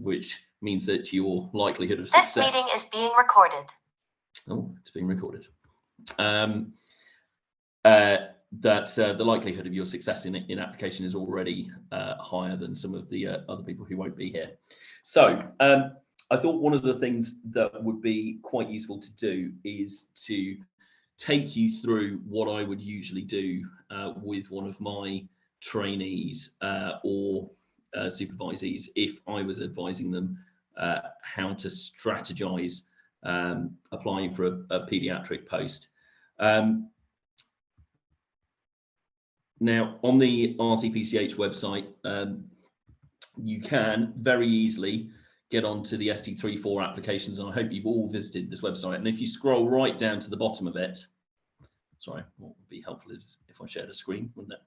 which means that your likelihood of success. This meeting is being recorded. Oh, it's being recorded. The likelihood of your success in application is already higher than some of the other people who won't be here. So I thought one of the things that would be quite useful to do is to take you through what I would usually do with one of my trainees or supervisees if I was advising them how to strategize applying for a paediatric post. Now, on the RTPCH website, you can very easily get onto the ST3 applications, and I hope you've all visited this website. And if you scroll right down to the bottom of it, sorry, what would be helpful is if I shared a screen, wouldn't it?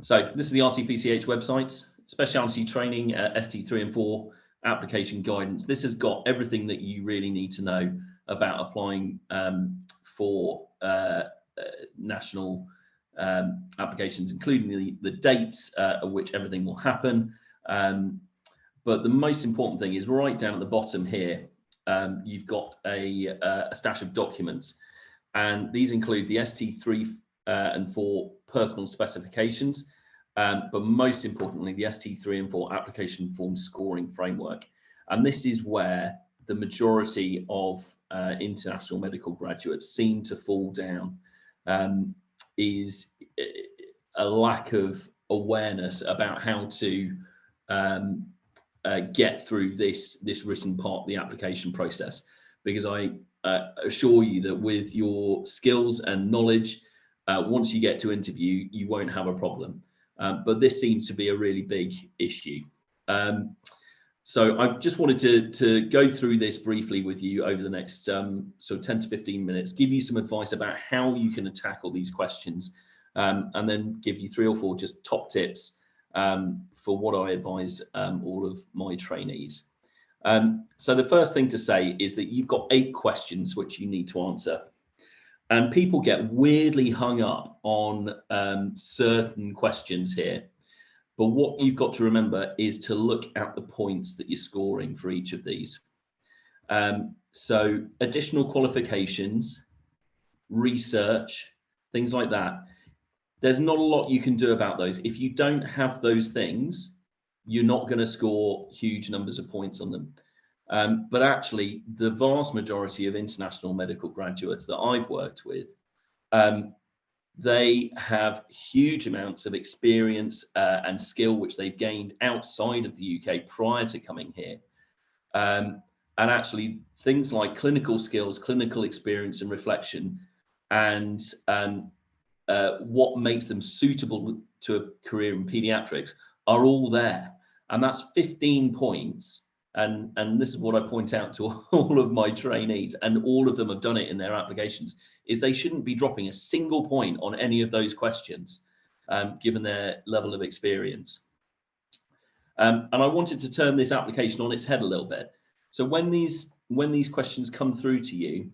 So this is the RCPCH website, specialty training, ST3 and 4 application guidance. This has got everything that you really need to know about applying for national applications, including the dates at which everything will happen. But the most important thing is right down at the bottom here, you've got a stash of documents, and these include the ST3 and 4 personal specifications, but most importantly, the ST3 and 4 application form scoring framework. And this is where the majority of international medical graduates seem to fall down, is a lack of awareness about how to get through this written part of the application process. Because I assure you that with your skills and knowledge, once you get to interview, you won't have a problem. But this seems to be a really big issue. So I just wanted to go through this briefly with you over the next sort of 10 to 15 minutes, give you some advice about how you can tackle these questions, and then give you 3 or 4 just top tips for what I advise all of my trainees. So the first thing to say is that you've got 8 questions which you need to answer. And people get weirdly hung up on certain questions here. But what you've got to remember is to look at the points that you're scoring for each of these. So additional qualifications, research, things like that. There's not a lot you can do about those. If you don't have those things, you're not going to score huge numbers of points on them. But actually, the vast majority of international medical graduates that I've worked with, they have huge amounts of experience and skill which they've gained outside of the UK prior to coming here. And actually, things like clinical skills, clinical experience and reflection, and what makes them suitable to a career in paediatrics are all there. And that's 15 points. And this is what I point out to all of my trainees, and all of them have done it in their applications, is they shouldn't be dropping a single point on any of those questions, given their level of experience. And I wanted to turn this application on its head a little bit. So when these questions come through to you,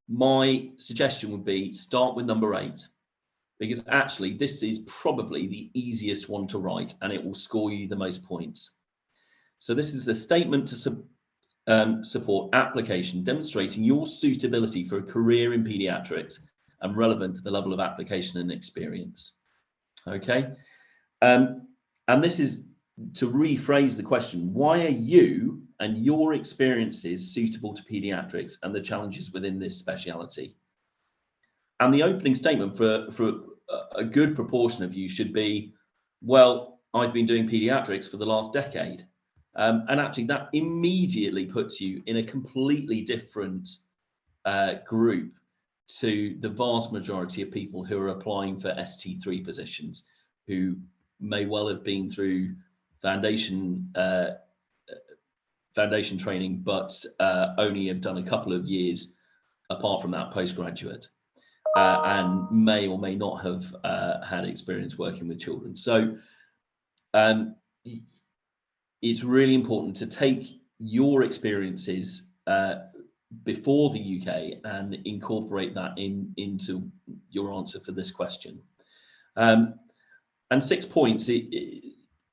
my suggestion would be start with number 8, because actually this is probably the easiest one to write, and it will score you the most points. So this is the statement to support application demonstrating your suitability for a career in paediatrics and relevant to the level of application and experience. Okay, and this is to rephrase the question: why are you and your experiences suitable to paediatrics and the challenges within this speciality? And the opening statement for a good proportion of you should be, well, I've been doing paediatrics for the last decade. And actually that immediately puts you in a completely different group to the vast majority of people who are applying for ST3 positions, who may well have been through foundation training, but only have done a couple of years apart from that postgraduate, and may or may not have had experience working with children. So it's really important to take your experiences before the UK and incorporate that into your answer for this question. And 6 points,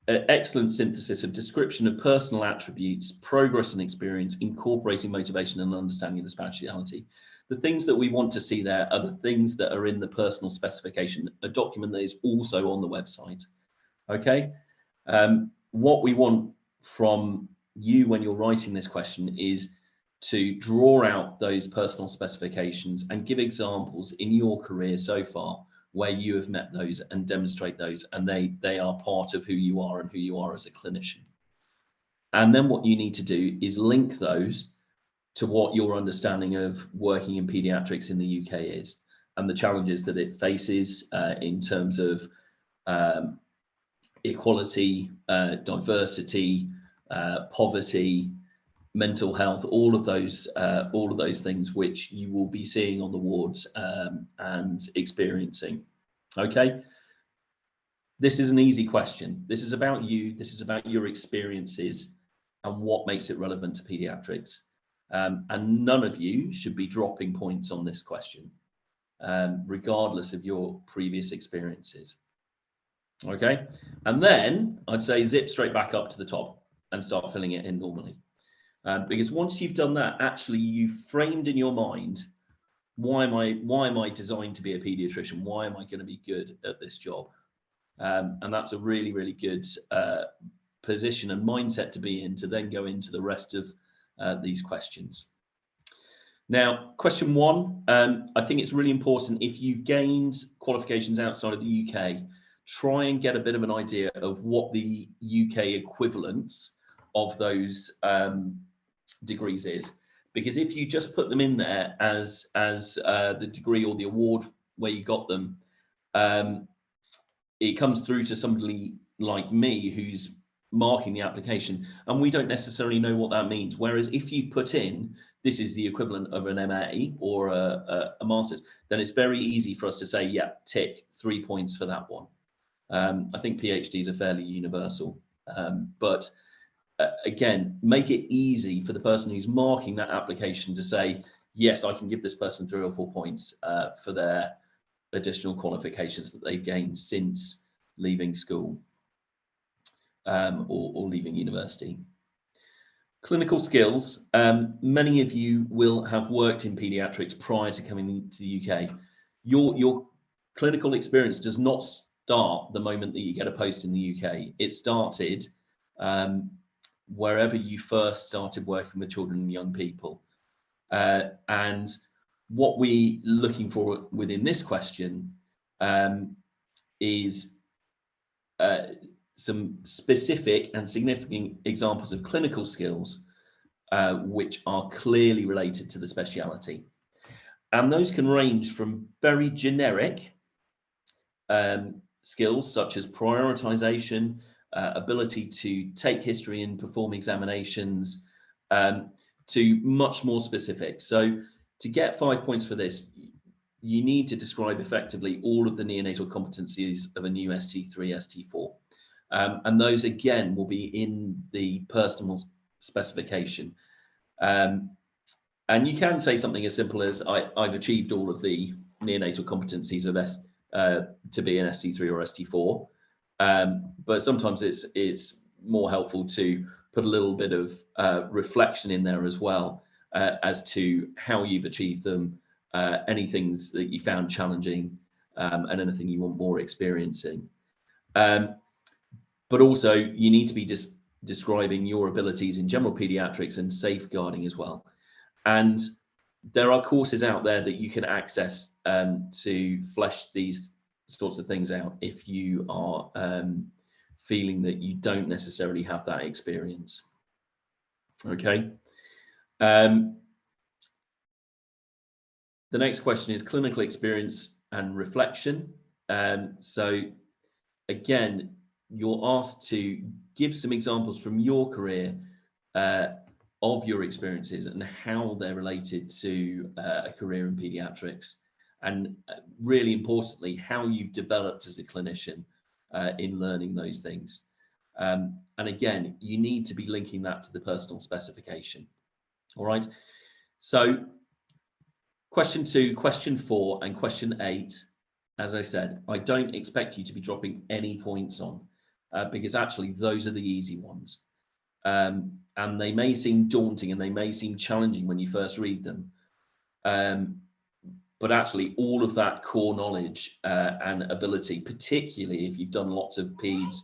excellent synthesis of description of personal attributes, progress and experience, incorporating motivation and understanding of the speciality. The things that we want to see there are the things that are in the personal specification, a document that is also on the website. Okay. What we want from you when you're writing this question is to draw out those personal specifications and give examples in your career so far where you have met those and demonstrate those, and they are part of who you are and who you are as a clinician. And then what you need to do is link those to what your understanding of working in paediatrics in the UK is and the challenges that it faces in terms of equality, diversity, poverty, mental health, all of those things which you will be seeing on the wards and experiencing. Okay, this is an easy question. This is about you. This is about your experiences and what makes it relevant to paediatrics. And none of you should be dropping points on this question, regardless of your previous experiences. Okay, and then I'd say zip straight back up to the top and start filling it in normally. Because once you've done that, actually you've framed in your mind, why am I designed to be a paediatrician? Why am I going to be good at this job? And that's a really, really good position and mindset to be in to then go into the rest of these questions. Now, question 1, I think it's really important, if you've gained qualifications outside of the UK, try and get a bit of an idea of what the UK equivalents of those degrees is, because if you just put them in there as the degree or the award where you got them, it comes through to somebody like me who's marking the application, and we don't necessarily know what that means. Whereas if you put in, this is the equivalent of an MA or a master's, then it's very easy for us to say, yeah, tick 3 points for that one. I think PhDs are fairly universal, but again, make it easy for the person who's marking that application to say, yes, I can give this person 3 or 4 points for their additional qualifications that they've gained since leaving school or leaving university. Clinical skills. Many of you will have worked in paediatrics prior to coming to the UK. Your clinical experience does not start the moment that you get a post in the UK. It started wherever you first started working with children and young people. And what we're looking for within this question is some specific and significant examples of clinical skills which are clearly related to the speciality. And those can range from very generic skills such as prioritization, ability to take history and perform examinations, to much more specific. So to get 5 points for this, you need to describe effectively all of the neonatal competencies of a new ST3, ST4. And those again will be in the personal specification. And you can say something as simple as I've achieved all of the neonatal competencies of to be an ST3 or ST4. But sometimes it's more helpful to put a little bit of reflection in there as well as to how you've achieved them, any things that you found challenging, and anything you want more experience in. But also you need to be describing your abilities in general pediatrics and safeguarding as well. And there are courses out there that you can access to flesh these sorts of things out if you are feeling that you don't necessarily have that experience. Okay. The next question is clinical experience and reflection. So again, you're asked to give some examples from your career of your experiences and how they're related to a career in paediatrics, and really importantly, how you've developed as a clinician in learning those things. And again, you need to be linking that to the personal specification. All right. So question 2, question 4, and question 8, as I said, I don't expect you to be dropping any points on because actually those are the easy ones. And they may seem daunting and they may seem challenging when you first read them. But actually all of that core knowledge and ability, particularly if you've done lots of PEDS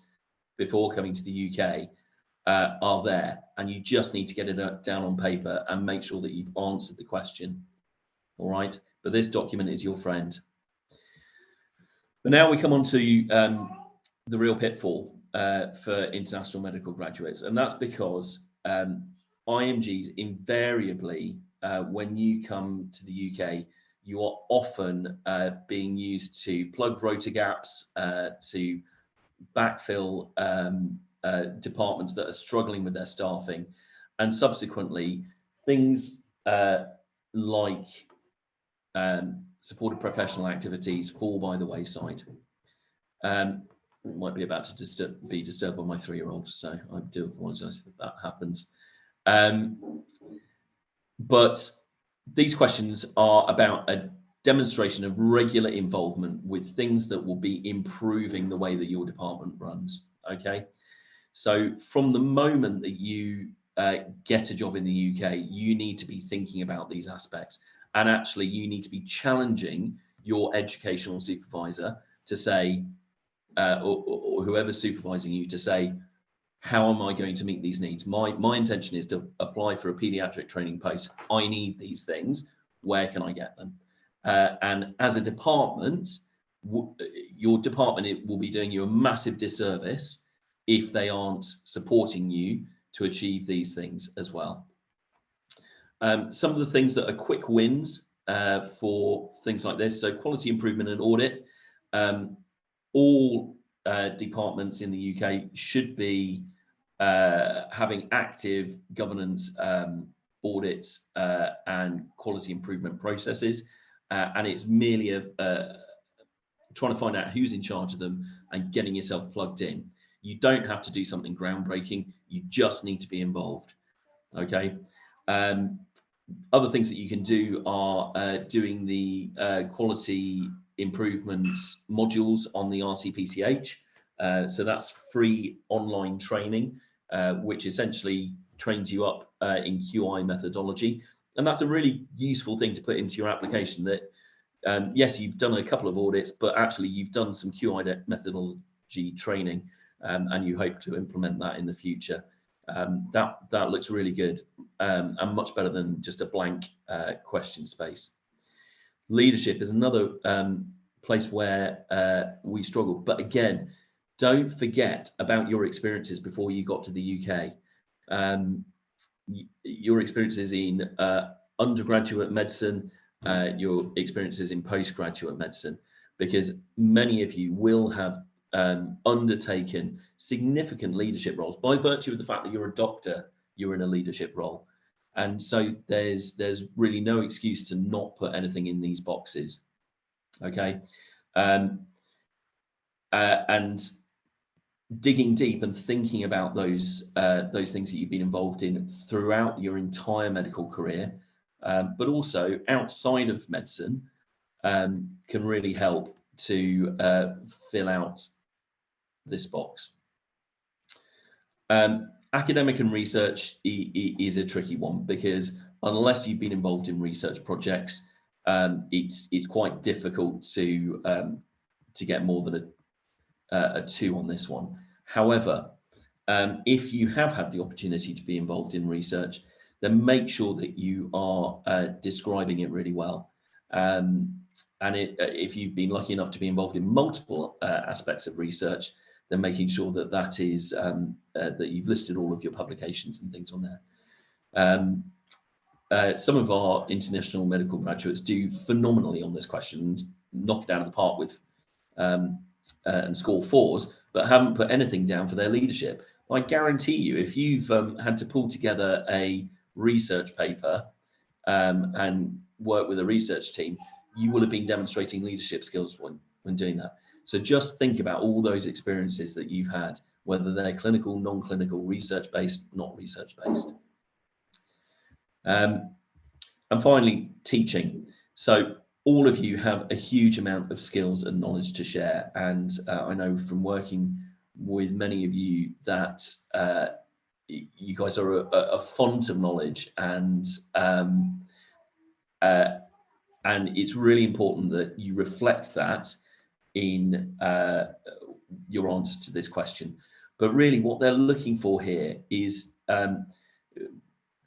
before coming to the UK, are there, and you just need to get it down on paper and make sure that you've answered the question. All right, but this document is your friend. But now we come on to the real pitfall for international medical graduates, and that's because IMGs invariably, when you come to the UK, you are often being used to plug rota gaps, to backfill departments that are struggling with their staffing, and subsequently things like supported professional activities fall by the wayside. Might be about to be disturbed by my 3-year-old, so I do apologise if that happens. But these questions are about a demonstration of regular involvement with things that will be improving the way that your department runs. Okay, so from the moment that you get a job in the UK, you need to be thinking about these aspects, and actually you need to be challenging your educational supervisor to say, or whoever's supervising you, to say, how am I going to meet these needs? My intention is to apply for a paediatric training post. I need these things. Where can I get them? And as a department, your department will be doing you a massive disservice if they aren't supporting you to achieve these things as well. Some of the things that are quick wins for things like this, so quality improvement and audit. All departments in the UK should be having active governance, audits and quality improvement processes, and it's merely trying to find out who's in charge of them and getting yourself plugged in. You don't have to do something groundbreaking, you just need to be involved. Okay. Other things that you can do are doing the quality improvements modules on the RCPCH. So that's free online training, which essentially trains you up in QI methodology. And that's a really useful thing to put into your application, that yes, you've done a couple of audits, but actually you've done some QI methodology training, and you hope to implement that in the future. That looks really good, and much better than just a blank question space. Leadership is another place where we struggle, but again, don't forget about your experiences before you got to the UK. Your experiences in undergraduate medicine, your experiences in postgraduate medicine, because many of you will have undertaken significant leadership roles. By virtue of the fact that you're a doctor, you're in a leadership role. And so there's really no excuse to not put anything in these boxes. Okay. And digging deep and thinking about those things that you've been involved in throughout your entire medical career, but also outside of medicine, can really help to fill out this box. Academic and research is a tricky one, because unless you've been involved in research projects, it's quite difficult to get more than a 2 on this one. However, if you have had the opportunity to be involved in research, then make sure that you are describing it really well. And if you've been lucky enough to be involved in multiple aspects of research, then making sure that that is that you've listed all of your publications and things on there. Some of our international medical graduates do phenomenally on this question and knock it out of the park with and score 4s, but haven't put anything down for their leadership. I guarantee you, if you've had to pull together a research paper and work with a research team, you will have been demonstrating leadership skills when doing that. So just think about all those experiences that you've had whether they're clinical, non-clinical, research-based, not research-based. And finally, teaching. So all of you have a huge amount of skills and knowledge to share. And I know from working with many of you that you guys are a font of knowledge, and it's really important that you reflect that in your answer to this question. But really what they're looking for here is,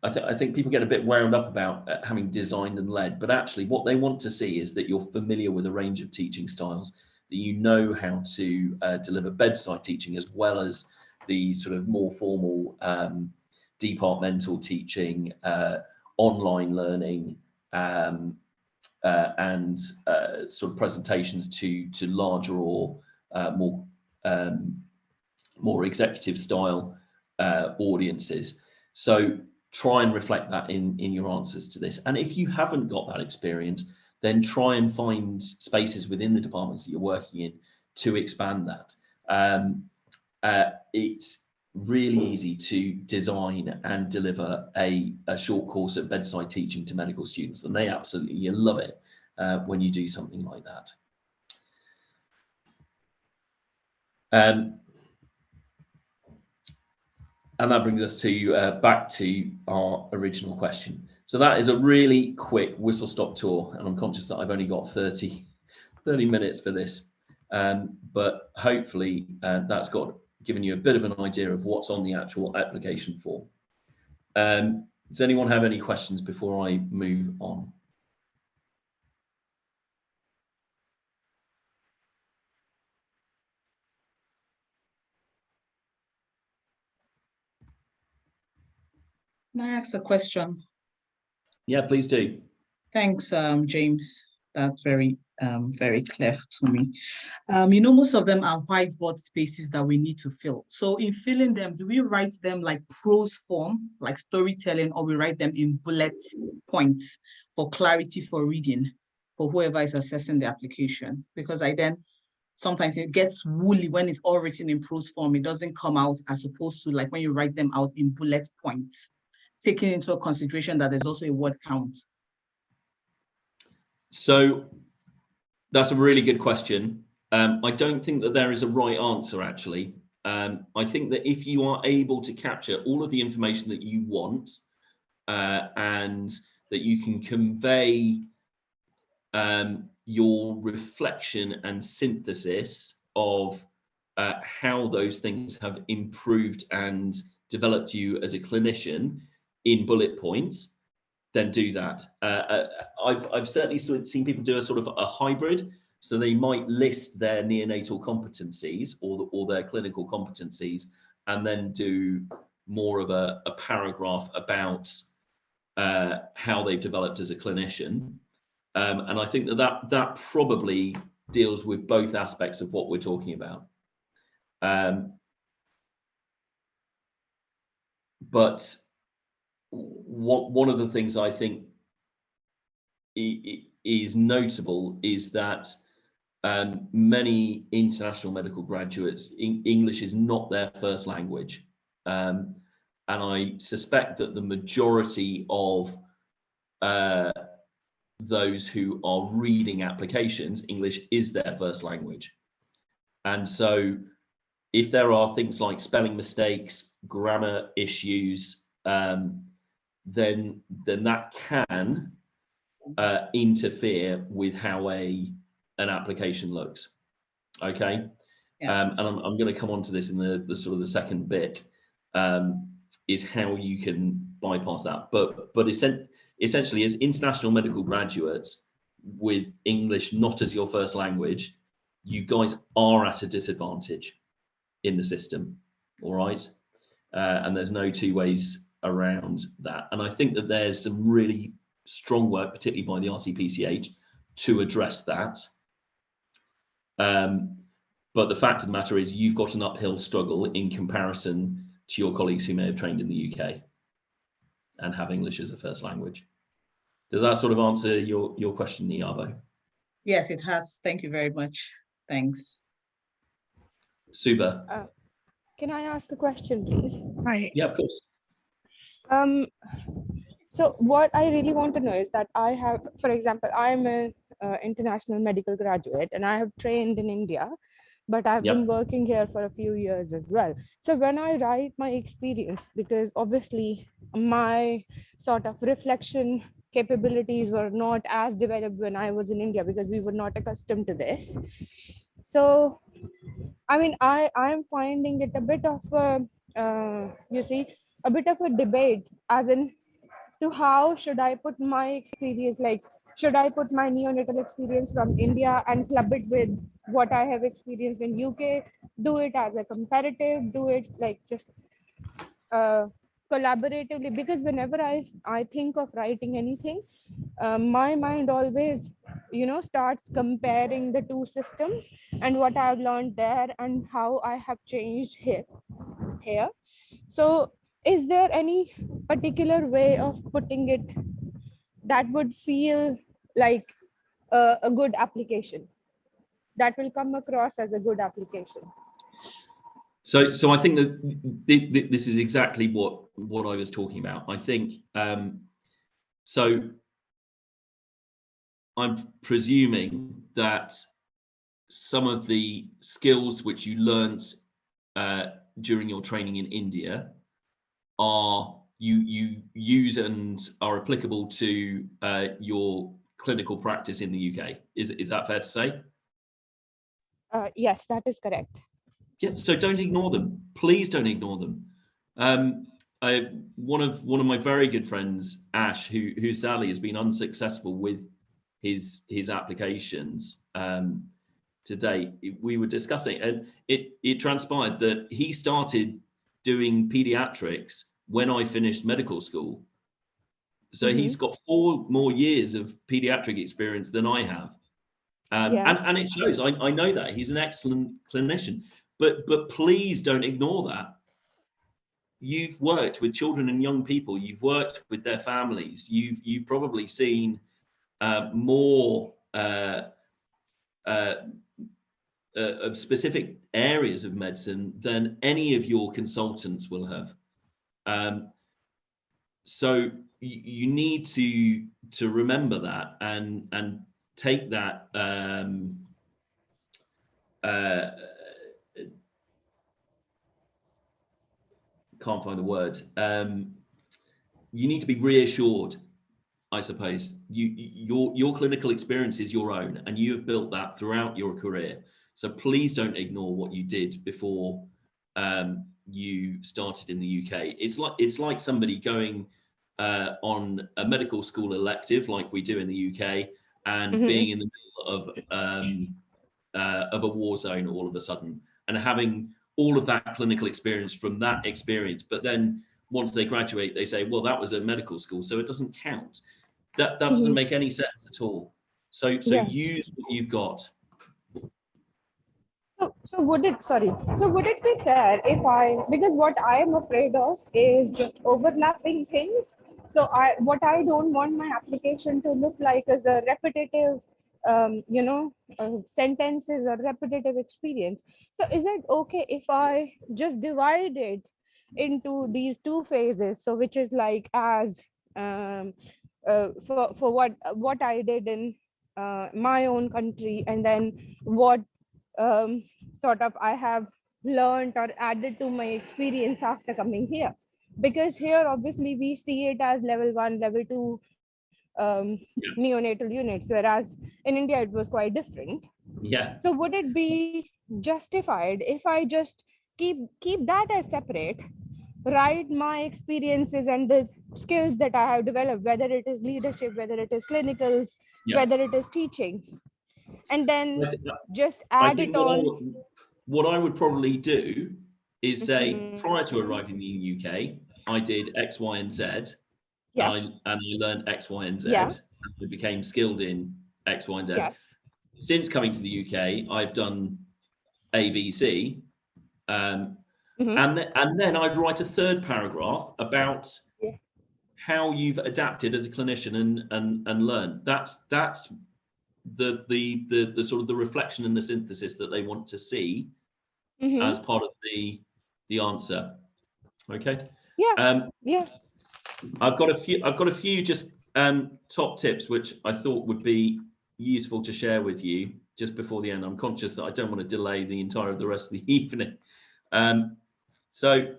I think people get a bit wound up about having designed and led, but actually what they want to see is that you're familiar with a range of teaching styles, that you know how to deliver bedside teaching as well as the sort of more formal departmental teaching, online learning, and sort of presentations to larger or more executive style audiences. So try and reflect that in your answers to this. And if you haven't got that experience, then try and find spaces within the departments that you're working in to expand that. It's really easy to design and deliver a short course of bedside teaching to medical students, and they absolutely love it when you do something like that. And that brings us to back to our original question. So that is a really quick whistle-stop tour, and I'm conscious that I've only got 30 minutes for this, but hopefully that's given you a bit of an idea of what's on the actual application form. Does anyone have any questions before I move on? Can I ask a question? Yeah, please do. Thanks, James. That's very clear to me. Most of them are whiteboard spaces that we need to fill. So in filling them, do we write them like prose form, like storytelling, or we write them in bullet points for clarity for reading for whoever is assessing the application? Because sometimes it gets woolly when it's all written in prose form. It doesn't come out as opposed to like when you write them out in bullet points, taking into consideration that there's also a word count. So that's a really good question. I don't think that there is a right answer, actually. I think that if you are able to capture all of the information that you want, and that you can convey your reflection and synthesis of how those things have improved and developed you as a clinician in bullet points, then do that. I've certainly seen people do a sort of a hybrid. So they might list their neonatal competencies or their clinical competencies, and then do more of a paragraph about how they've developed as a clinician. And I think that probably deals with both aspects of what we're talking about. But one of the things I think is notable is that many international medical graduates, English is not their first language. And I suspect that the majority of those who are reading applications, English is their first language. And so if there are things like spelling mistakes, grammar issues, then that can interfere with how an application looks. Okay. Yeah. And I'm going to come on to this in the sort of the second bit, is how you can bypass that. But essentially, as international medical graduates with English not as your first language, you guys are at a disadvantage in the system. All right. And there's no two ways around that. And I think that there's some really strong work, particularly by the RCPCH, to address that. But the fact of the matter is you've got an uphill struggle in comparison to your colleagues who may have trained in the UK and have English as a first language. Does that sort of answer your question, Niabo? Yes, it has. Thank you very much. Thanks. Super. can I ask a question, please? Right. Yeah, of course. So what I really want to know is that I have, for example, I'm an international medical graduate and I have trained in India, but I've been working here for a few years as well. So when I write my experience, because obviously my sort of reflection capabilities were not as developed when I was in India because we were not accustomed to this. So, I mean, I'm finding it a bit of a bit of a debate, as in to how should I put my experience, like should I put my neonatal experience from India and club it with what I have experienced in UK, do it as a comparative, do it like just collaboratively, because whenever I think of writing anything, my mind always starts comparing the two systems and what I've learned there and how I have changed here. So is there any particular way of putting it that would feel like a good application, that will come across as a good application? So I think that this is exactly what I was talking about. I think so. I'm presuming that some of the skills which you learnt during your training in India are you use and are applicable to your clinical practice in the UK. Is that fair to say? Yes, that is correct. Yeah, so don't ignore them. Please don't ignore them. One of my very good friends, Ash, who sadly has been unsuccessful with his applications to date. We were discussing, and it transpired that he started doing pediatrics when I finished medical school. So he's got 4 more years of pediatric experience than I have. And it shows. I know that he's an excellent clinician, but please don't ignore that. You've worked with children and young people. You've worked with their families. You've probably seen more of specific areas of medicine than any of your consultants will have. So you need to remember that and take that can't find the word. You need to be reassured, I suppose. Your clinical experience is your own, and you have built that throughout your career. So please don't ignore what you did before you started in the UK. It's like somebody going on a medical school elective, like we do in the UK, and being in the middle of a war zone all of a sudden, and having all of that clinical experience from that experience. But then once they graduate, they say, well, that was a medical school, so it doesn't count. That doesn't make any sense at all. So use what you've got. So would it be fair if because what I am afraid of is just overlapping things. So what I don't want my application to look like is a repetitive sentences or repetitive experience. So is it okay if I just divide it into these 2 phases, so which is like as for what I did in my own country, and then what sort of I have learned or added to my experience after coming here? Because here obviously we see it as level 1, level 2 neonatal units, whereas in India it was quite different. So would it be justified if I just keep that as separate, write my experiences and the skills that I have developed, whether it is leadership, whether it is clinicals, whether it is teaching, and then just add it on? What I would probably do is say, prior to arriving in the UK, I did X, Y, and Z, and I learned X, Y, and Z. And I became skilled in X, Y, and Z. Since coming to the UK, I've done A, B, C, and then I'd write a third paragraph about how you've adapted as a clinician and learned. That's the sort of the reflection and the synthesis that they want to see as part of the the answer. Okay. Yeah. Yeah. I've got a few just top tips which I thought would be useful to share with you just before the end. I'm conscious that I don't want to delay the entire of the rest of the evening. So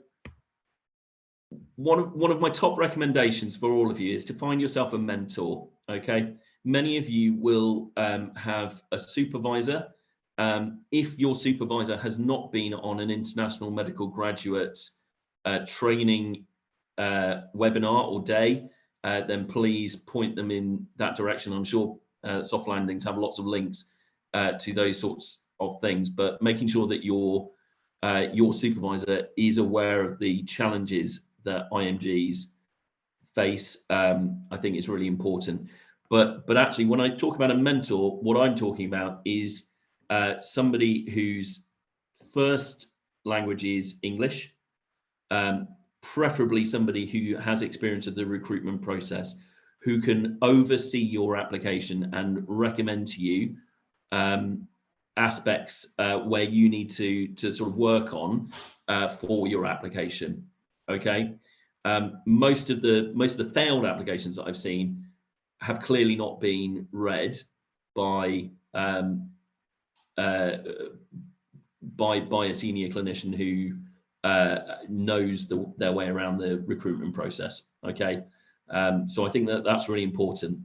one of my top recommendations for all of you is to find yourself a mentor. Okay, many of you will have a supervisor. If your supervisor has not been on an international medical graduate training webinar or day, then please point them in that direction. I'm sure soft landings have lots of links to those sorts of things, but making sure that your supervisor is aware of the challenges that IMGs face, I think is really important. But actually, when I talk about a mentor, what I'm talking about is somebody whose first language is English, preferably somebody who has experience of the recruitment process, who can oversee your application and recommend to you aspects where you need to sort of work on for your application. Okay, most of the failed applications that I've seen have clearly not been read by a senior clinician who knows their way around the recruitment process. Okay, so I think that that's really important.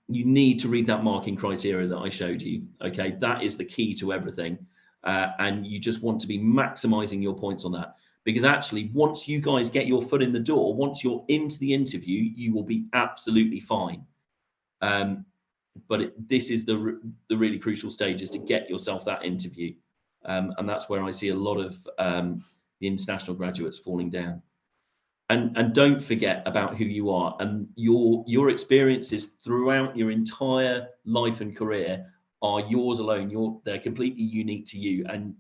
You need to read that marking criteria that I showed you. Okay, that is the key to everything, and you just want to be maximizing your points on that, because actually once you guys get your foot in the door, once you're into the interview, you will be absolutely fine. But this is the really crucial stage, is to get yourself that interview. And that's where I see a lot of the international graduates falling down. And don't forget about who you are, and your experiences throughout your entire life and career are yours alone. They're completely unique to you, and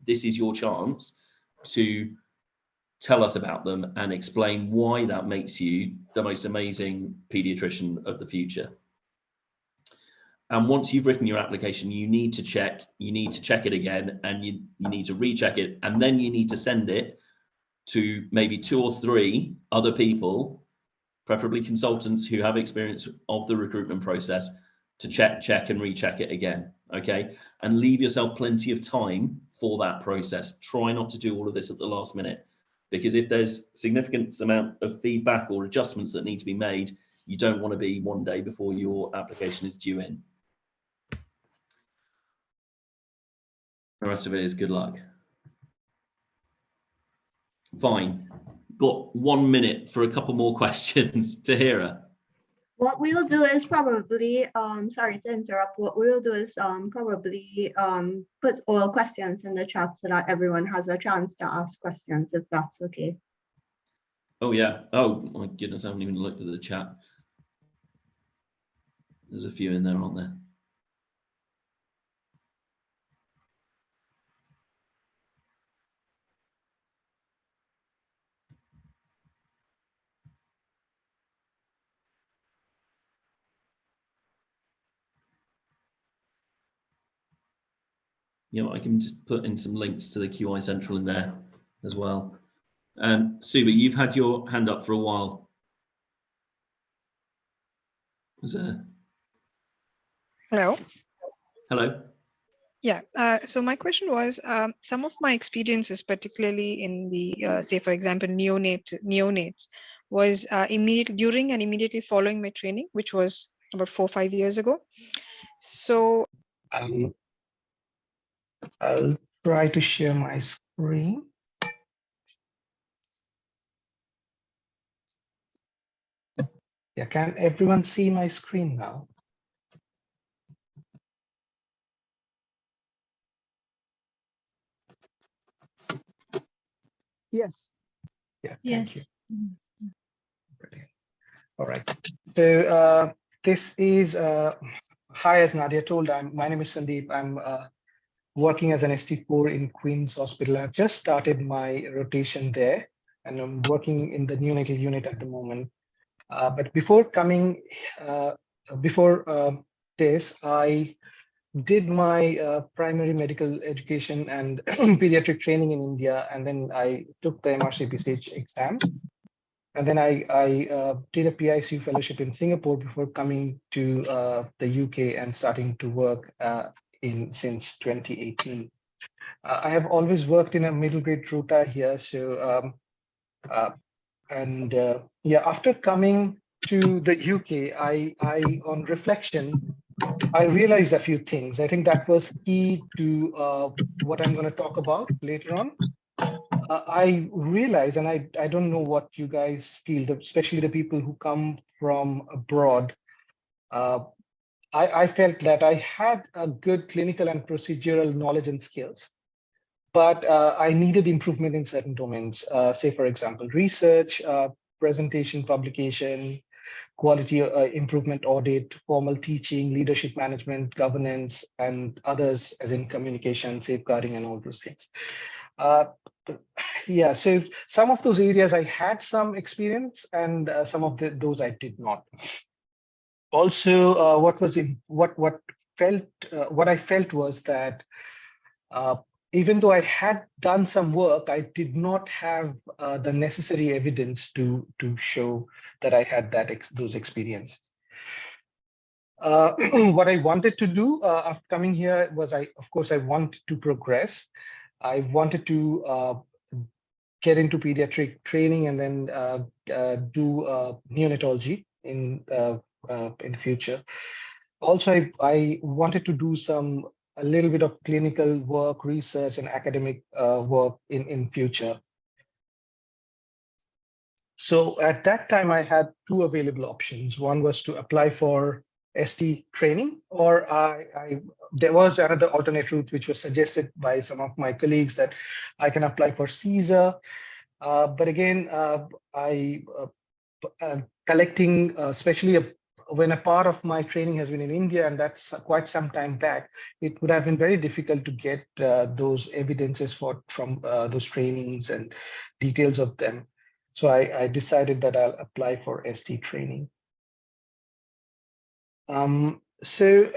this is your chance to tell us about them and explain why that makes you the most amazing pediatrician of the future. And once you've written your application, you need to check it again, and you need to recheck it, and then you need to send it to maybe 2 or 3 other people, preferably consultants who have experience of the recruitment process, to check and recheck it again. Okay, and leave yourself plenty of time for that process. Try not to do all of this at the last minute, because if there's significant amount of feedback or adjustments that need to be made, you don't want to be one day before your application is due in. The rest of it is good luck. Fine. Got 1 minute for a couple more questions. Tahira. What we'll do is probably, sorry to interrupt, what we'll do is probably put all questions in the chat so that everyone has a chance to ask questions, if that's okay. Oh yeah. Oh my goodness, I haven't even looked at the chat. There's a few in there, aren't there? You know, I can just put in some links to the QI Central in there as well. Suba, you've had your hand up for a while. Was there? Hello. Hello. Yeah, so my question was, some of my experiences, particularly in the, say, for example, neonates, was during and immediately following my training, which was about 4 or 5 years ago. So I'll try to share my screen. Yeah, can everyone see my screen now? Yes. Yeah, Yes. thank you. Brilliant. All right. So this is, hi, as Nadia told, my name is Sandeep. I'm working as an ST4 in Queen's Hospital. I've just started my rotation there, and I'm working in the neonatal unit at the moment. But before coming, this, I did my primary medical education and pediatric training in India, and then I took the MRCPCH exam. And then I did a PICU fellowship in Singapore before coming to the UK and starting to work since 2018. I have always worked in a middle grade rota here. So, yeah, after coming to the UK, I on reflection, I realized a few things. I think that was key to what I'm going to talk about later on. I realize, and I don't know what you guys feel, especially the people who come from abroad. I felt that I had a good clinical and procedural knowledge and skills, but I needed improvement in certain domains. Say, for example, research, presentation, publication, quality improvement audit, formal teaching, leadership management, governance, and others, as in communication, safeguarding, and all those things. Yeah, so some of those areas I had some experience, and some of those I did not. Also, what I felt was that even though I had done some work, I did not have the necessary evidence to show that I had those experiences. What I wanted to do after coming here was, of course, I wanted to progress. I wanted to get into pediatric training and then do neonatology in the future. Also, I wanted to do a little bit of clinical work, research, and academic work in future. So at that time, I had two available options. One was to apply for ST training, or there was another alternate route which was suggested by some of my colleagues that I can apply for CSER. But again, collecting, especially when a part of my training has been in India, and that's quite some time back, it would have been very difficult to get those evidences from those trainings and details of them. So I decided that I'll apply for ST training. So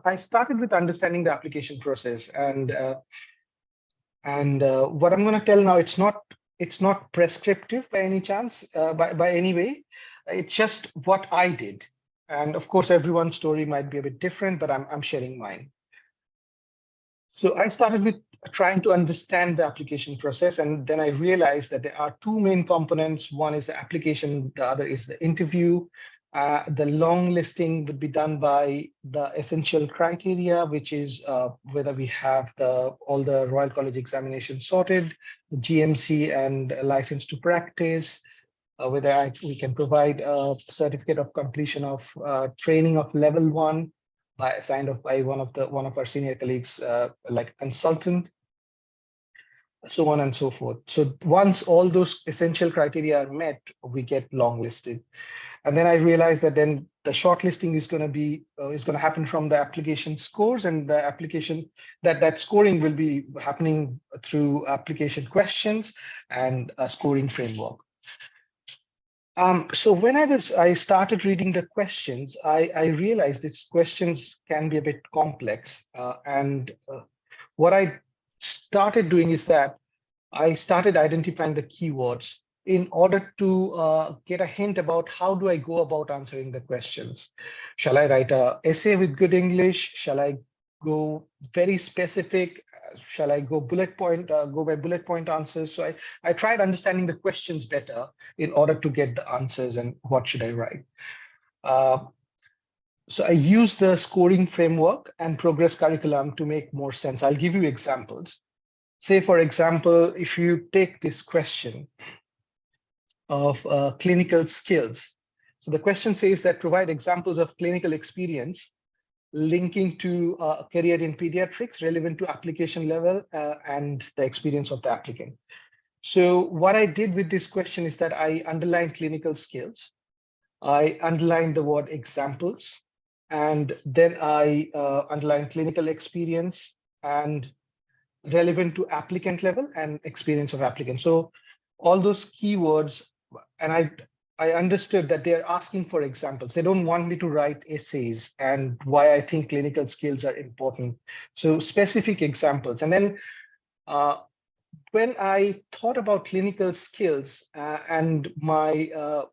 I started with understanding the application process, and what I'm going to tell now, it's not prescriptive by any chance, by any way. It's just what I did. And of course, everyone's story might be a bit different, but I'm sharing mine. So I started with trying to understand the application process, and then I realized that there are two main components. One is the application, the other is the interview. The long listing would be done by the essential criteria, which is whether we have all the Royal College examinations sorted, the GMC and license to practice, whether we can provide a certificate of completion of training of level 1 signed off by one of our senior colleagues, like a consultant, so on and so forth. So once all those essential criteria are met, we get long listed. And then I realized that then the shortlisting is going to happen from the application scores, and the application that scoring will be happening through application questions and a scoring framework. So when I started reading the questions, I realized these questions can be a bit complex. What I started doing is that I started identifying the keywords in order to get a hint about how do I go about answering the questions. Shall I write an essay with good English? Shall I go very specific? Shall I go go by bullet point answers? So I tried understanding the questions better in order to get the answers and what should I write. So I used the scoring framework and progress curriculum to make more sense. I'll give you examples. Say, for example, if you take this question of clinical skills. So the question says that provide examples of clinical experience linking to a career in pediatrics relevant to application level and the experience of the applicant. So what I did with this question is that I underlined clinical skills. I underlined the word examples, and then I underlined clinical experience and relevant to applicant level and experience of applicant. So all those keywords, and I understood that they're asking for examples. They don't want me to write essays and why I think clinical skills are important. So specific examples. And then when I thought about clinical skills and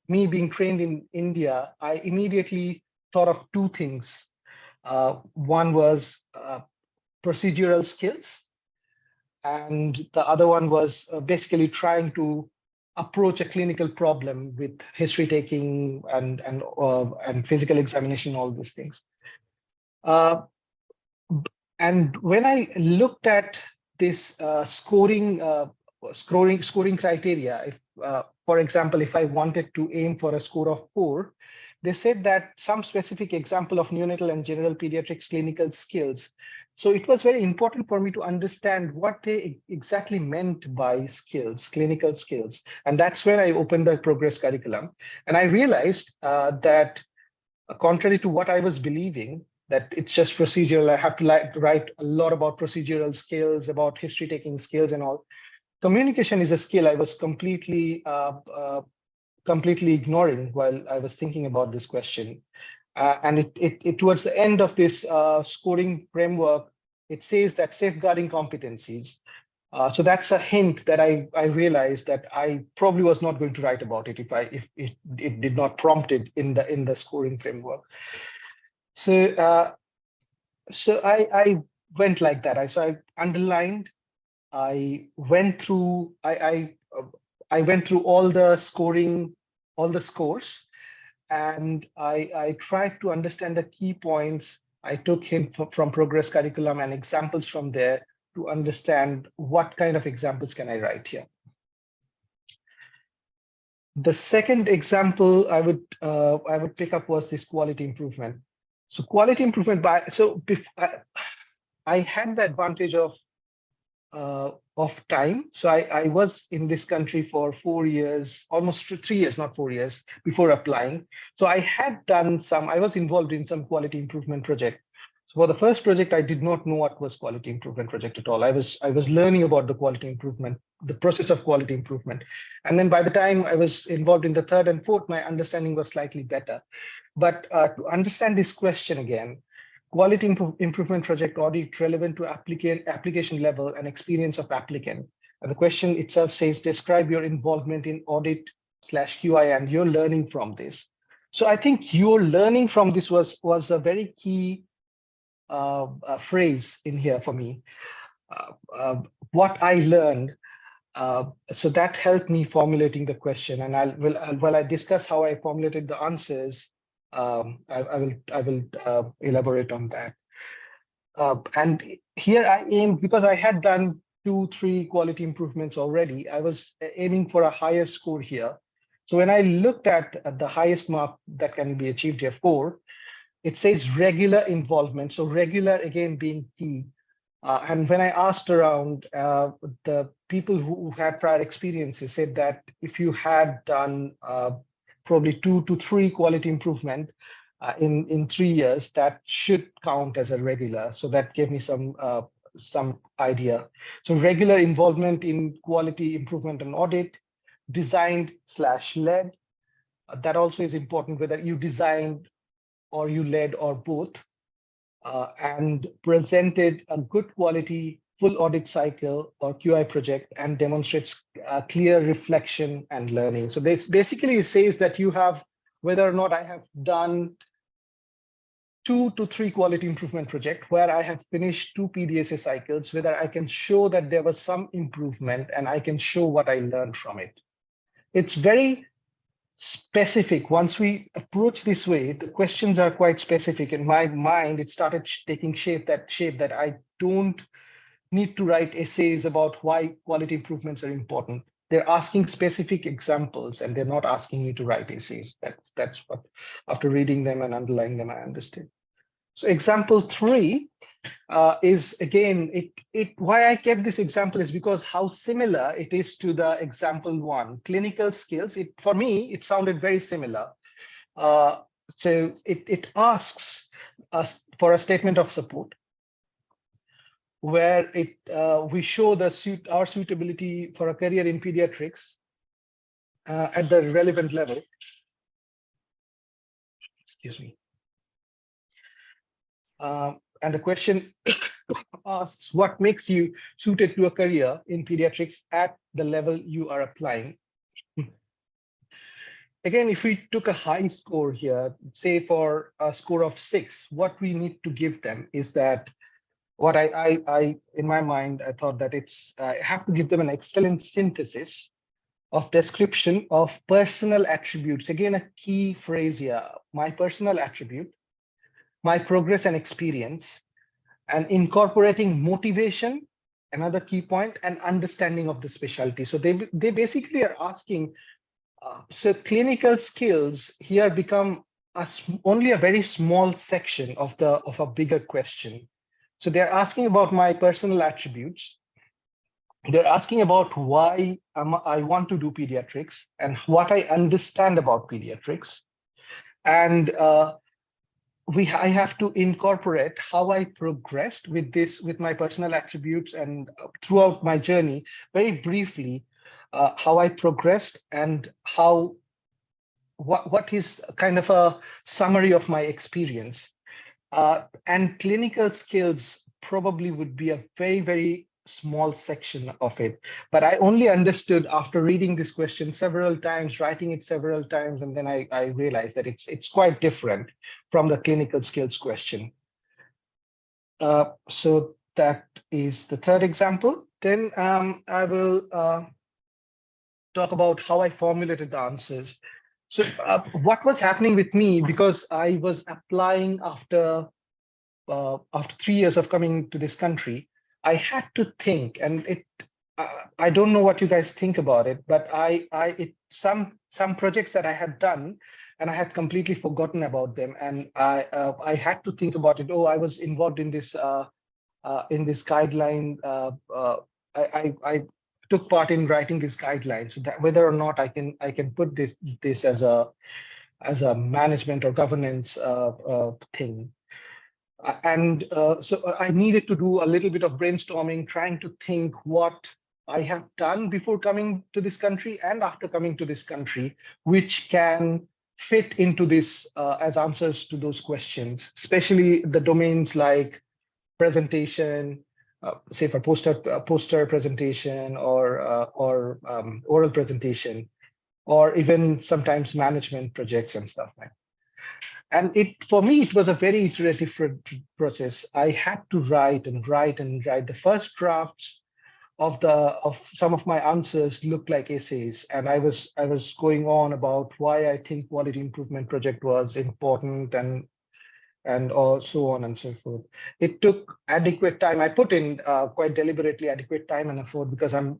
me being trained in India, I immediately thought of two things. One was procedural skills, and the other one was basically trying to approach a clinical problem with history taking and physical examination, all these things. And when I looked at this scoring criteria, if, for example, if I wanted to aim for a score of 4, they said that some specific example of neonatal and general pediatrics clinical skills. So it was very important for me to understand what they exactly meant by skills, clinical skills. And that's when I opened the Progress curriculum. And I realized that contrary to what I was believing, that it's just procedural, I have to write a lot about procedural skills, about history taking skills and all. Communication is a skill I was completely ignoring while I was thinking about this question. And it towards the end of this scoring framework, it says that safeguarding competencies. So that's a hint that I realized that I probably was not going to write about it if it did not prompt it in the scoring framework. So so I went like that. I underlined. I went through. I went through all the scoring, all the scores, and I tried to understand the key points. I took him from Progress curriculum and examples from there to understand what kind of examples can I write here. The second example I would pick up was this quality improvement. So quality improvement I had the advantage of time. So I was in this country for 4 years, almost 3 years, not 4 years, before applying. So I had done I was involved in some quality improvement project. So for the first project, I did not know what was quality improvement project at all. I was learning about the quality improvement, the process of quality improvement. And then by the time I was involved in the third and fourth, my understanding was slightly better. But to understand this question again, quality improvement project audit relevant to application level and experience of applicant. And the question itself says, describe your involvement in audit/QI and your learning from this. So I think your learning from this was a very key phrase in here for me. What I learned, so that helped me formulating the question. And while I discuss how I formulated the answers, I will elaborate on that. And here I aimed, because I had done 2-3 quality improvements already, I was aiming for a higher score here. So when I looked at the highest mark that can be achieved here, 4, it says regular involvement. So regular again being key. And when I asked around, the people who had prior experiences said that if you had done probably 2 to 3 quality improvement in 3 years, that should count as a regular. So that gave me some idea. So regular involvement in quality improvement and audit, designed/led. That also is important, whether you designed or you led or both, and presented a good quality full audit cycle or QI project and demonstrates clear reflection and learning. So this basically says that you have, whether or not I have done 2 to 3 quality improvement project where I have finished 2 PDSA cycles, whether I can show that there was some improvement and I can show what I learned from it. It's very specific. Once we approach this way, the questions are quite specific. In my mind, it started taking shape that I don't need to write essays about why quality improvements are important. They're asking specific examples and they're not asking me to write essays. That's what, after reading them and underlying them, I understood. So example 3 is, again, why I kept this example is because how similar it is to the example 1, clinical skills. For me, it sounded very similar. So it asks us for a statement of support, where we show our suitability for a career in pediatrics at the relevant level. excuse me. And the question asks, what makes you suited to a career in pediatrics at the level you are applying? Again, if we took a high score here, say for a score of 6, what we need to give them is that what I in my mind, I thought that I have to give them an excellent synthesis of description of personal attributes. Again, a key phrase here, my personal attribute, my progress and experience, and incorporating motivation, another key point, and understanding of the specialty. So they basically are asking, so clinical skills here become only a very small section of a bigger question. So they're asking about my personal attributes. They're asking about why I want to do pediatrics and what I understand about pediatrics. And I have to incorporate how I progressed with my personal attributes and throughout my journey, very briefly, how I progressed and what is kind of a summary of my experience. And clinical skills probably would be a very, very small section of it. But I only understood after reading this question several times, writing it several times, and then I realized that it's quite different from the clinical skills question. So that is the third example. Then I will talk about how I formulated the answers. So what was happening with me, because I was applying after 3 years of coming to this country, I had to think, and I don't know what you guys think about it, but some projects that I had done, and I had completely forgotten about them, and I had to think about it. Oh, I was involved in this guideline. I took part in writing this guideline, so that whether or not I can put this as a management or governance thing. And so I needed to do a little bit of brainstorming, trying to think what I have done before coming to this country and after coming to this country, which can fit into this as answers to those questions, especially the domains like presentation, say for poster presentation or oral presentation, or even sometimes management projects and stuff like that. And for me, it was a very iterative process. I had to write and write and write. The first drafts of some of my answers looked like essays, and I was going on about why I think quality improvement project was important and so on and so forth. It took adequate time. I put in quite deliberately adequate time and effort because I'm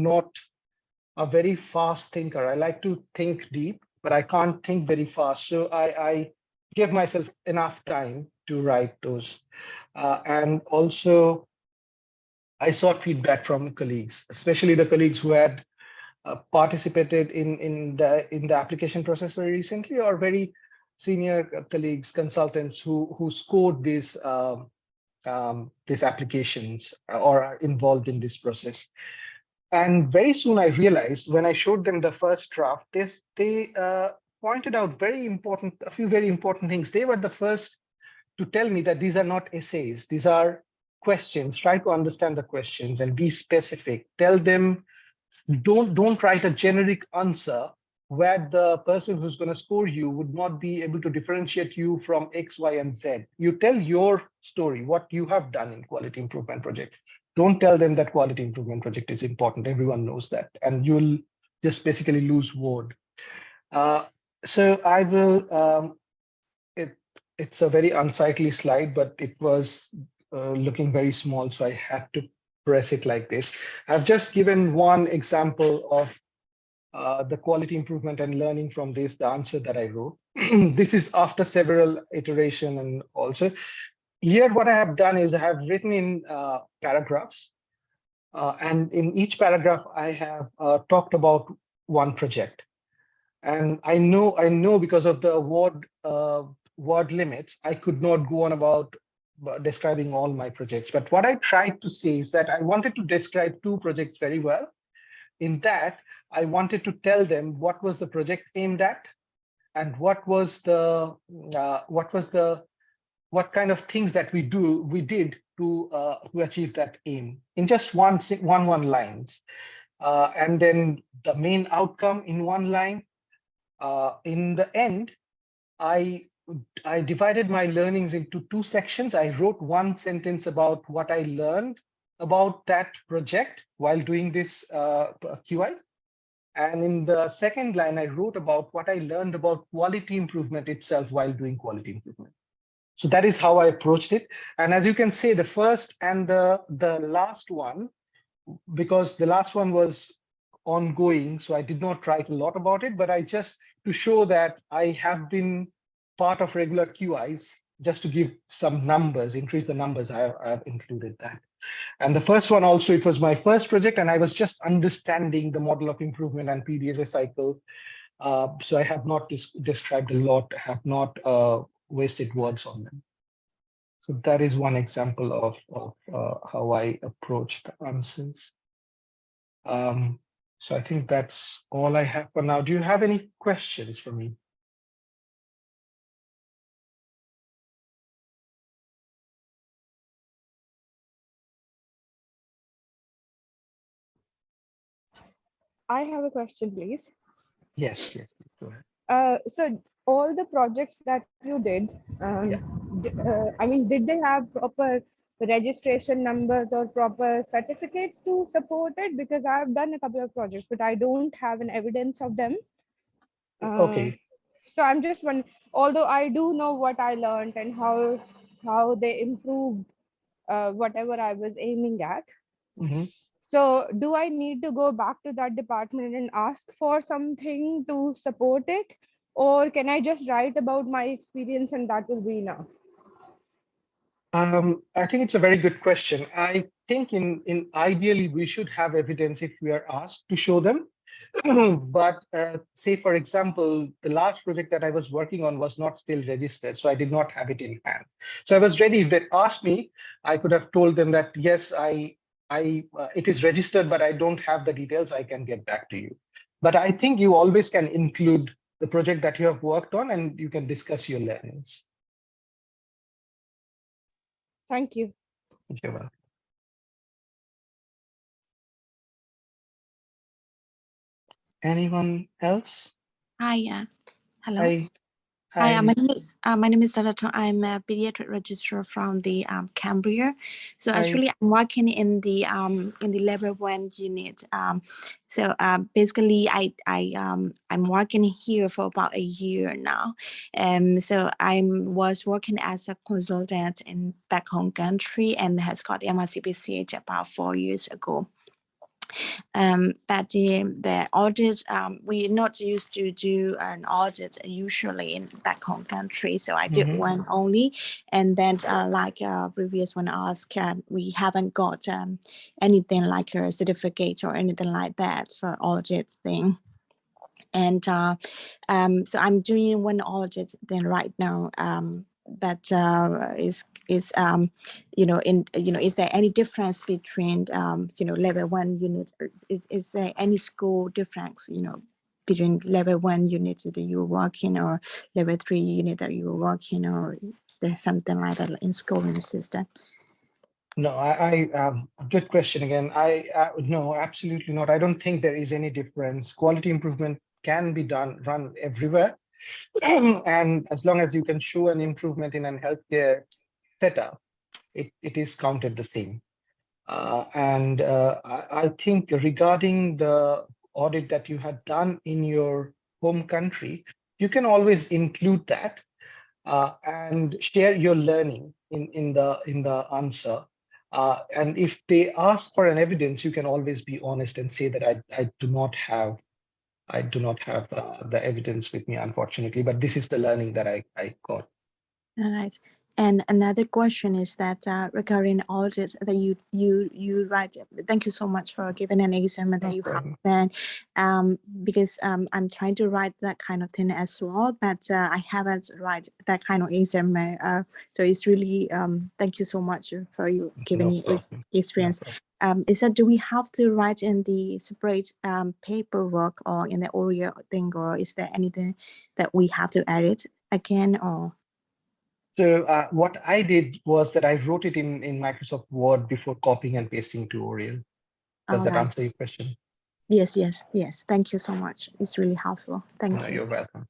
not a very fast thinker. I like to think deep, but I can't think very fast. So I give myself enough time to write those. And also, I sought feedback from colleagues, especially the colleagues who had participated in the application process very recently, or very senior colleagues, consultants who scored these applications or are involved in this process. And very soon I realized when I showed them the first draft, they pointed out a few very important things. They were the first to tell me that these are not essays. These are questions. Try to understand the questions and be specific. Tell them, don't write a generic answer where the person who's going to score you would not be able to differentiate you from X, Y, and Z. You tell your story, what you have done in quality improvement project. Don't tell them that quality improvement project is important. Everyone knows that, and you'll just basically lose word. So I will, it's a very unsightly slide, but it was looking very small, so I had to press it like this. I've just given one example of the quality improvement and learning from this, the answer that I wrote. This is after several iteration, and also here what I have done is I have written in paragraphs, and in each paragraph I have talked about one project. And I know because of the word limits, I could not go on about describing all my projects. But what I tried to say is that I wanted to describe 2 projects very well. In that, I wanted to tell them what was the project aimed at, and what kind of things that we did to achieve that aim in just one lines, and then the main outcome in one line. In the end, I divided my learnings into two sections. I wrote one sentence about what I learned about that project while doing this QI. And in the second line, I wrote about what I learned about quality improvement itself while doing quality improvement. So that is how I approached it. And as you can see, the first and the last one, because the last one was ongoing, so I did not write a lot about it, but I just, to show that I have been part of regular QIs, just to give some numbers, increase the numbers, I have included that. And the first one also, it was my first project, and I was just understanding the model of improvement and PDSA cycle. So I have not described a lot, have not wasted words on them. So that is one example of how I approach the answers. So I think that's all I have for now. Do you have any questions for me? I have a question, please. Yes, go ahead. So all the projects that you did, I mean, did they have proper registration numbers or proper certificates to support it? Because I've done a couple of projects, but I don't have an evidence of them. Okay. So I'm just wondering, although I do know what I learned and how they improved whatever I was aiming at. Mm-hmm. So do I need to go back to that department and ask for something to support it? Or can I just write about my experience and that will be enough? I think it's a very good question. I think in ideally, we should have evidence if we are asked to show them. But say, for example, the last project that I was working on was not still registered, so I did not have it in hand. So I was ready. If they asked me, I could have told them that, yes, it is registered, but I don't have the details. I can get back to you. But I think you always can include the project that you have worked on, and you can discuss your learnings. Thank you. You're welcome. Anyone else? Hi, yeah. Hello. Hi. Hi, my name is Dr. I'm a pediatric registrar from the Cambria. So actually, I'm working in the level 1 unit. So basically, I'm working here for about a year now. So I was working as a consultant in back home country and has got the MRCPCH about 4 years ago. But the audit, we're not used to do an audit usually in back home country. So I did one only. And then like previous one asked, we haven't got anything like a certificate or anything like that for audit thing. And so I'm doing one audit then right now. But is there any difference between level 1 unit? Is there any school difference between level 1 unit that you're working or level 3 unit that you're working, or is there something like that in schooling system? No, good question again. No, absolutely not. I don't think there is any difference. Quality improvement can be run everywhere. And as long as you can show an improvement in a healthcare setup, it is counted the same. And I think regarding the audit that you had done in your home country, you can always include that and share your learning in the answer. And if they ask for an evidence, you can always be honest and say that I do not have the evidence with me, unfortunately, but this is the learning that I got. All right. And another question is that regarding audits that you write. Thank you so much for giving an example that you have then, because I'm trying to write that kind of thing as well, but I haven't write that kind of exam. So it's really thank you so much for you giving me experience. is that, do we have to write in the separate paperwork or in the oral thing, or is there anything that we have to edit again? Or So what I did was that I wrote it in Microsoft Word before copying and pasting to Oriel. Does that answer your question? Yes. Thank you so much. It's really helpful. Thank you. You're welcome.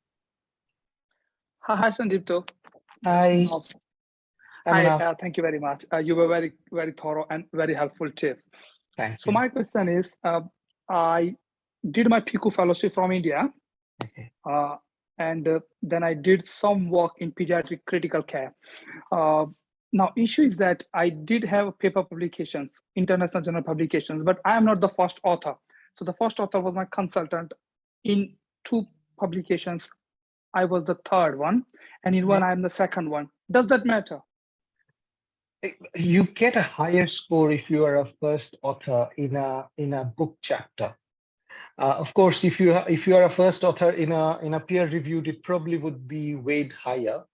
Hi, Sandeep. Hi. Hi, thank you very much. You were very, very thorough and very helpful too. Thank you. So my question is, I did my PICU fellowship from India. Okay. And then I did some work in pediatric critical care. Now, issue is that I did have paper publications, international journal publications, but I am not the first author. So the first author was my consultant. In 2 publications, I was the 3rd one, and in one, I am the 2nd one. Does that matter? You get a higher score if you are a first author in a book chapter. Of course, if you are a first author in a peer reviewed, it probably would be weighed higher.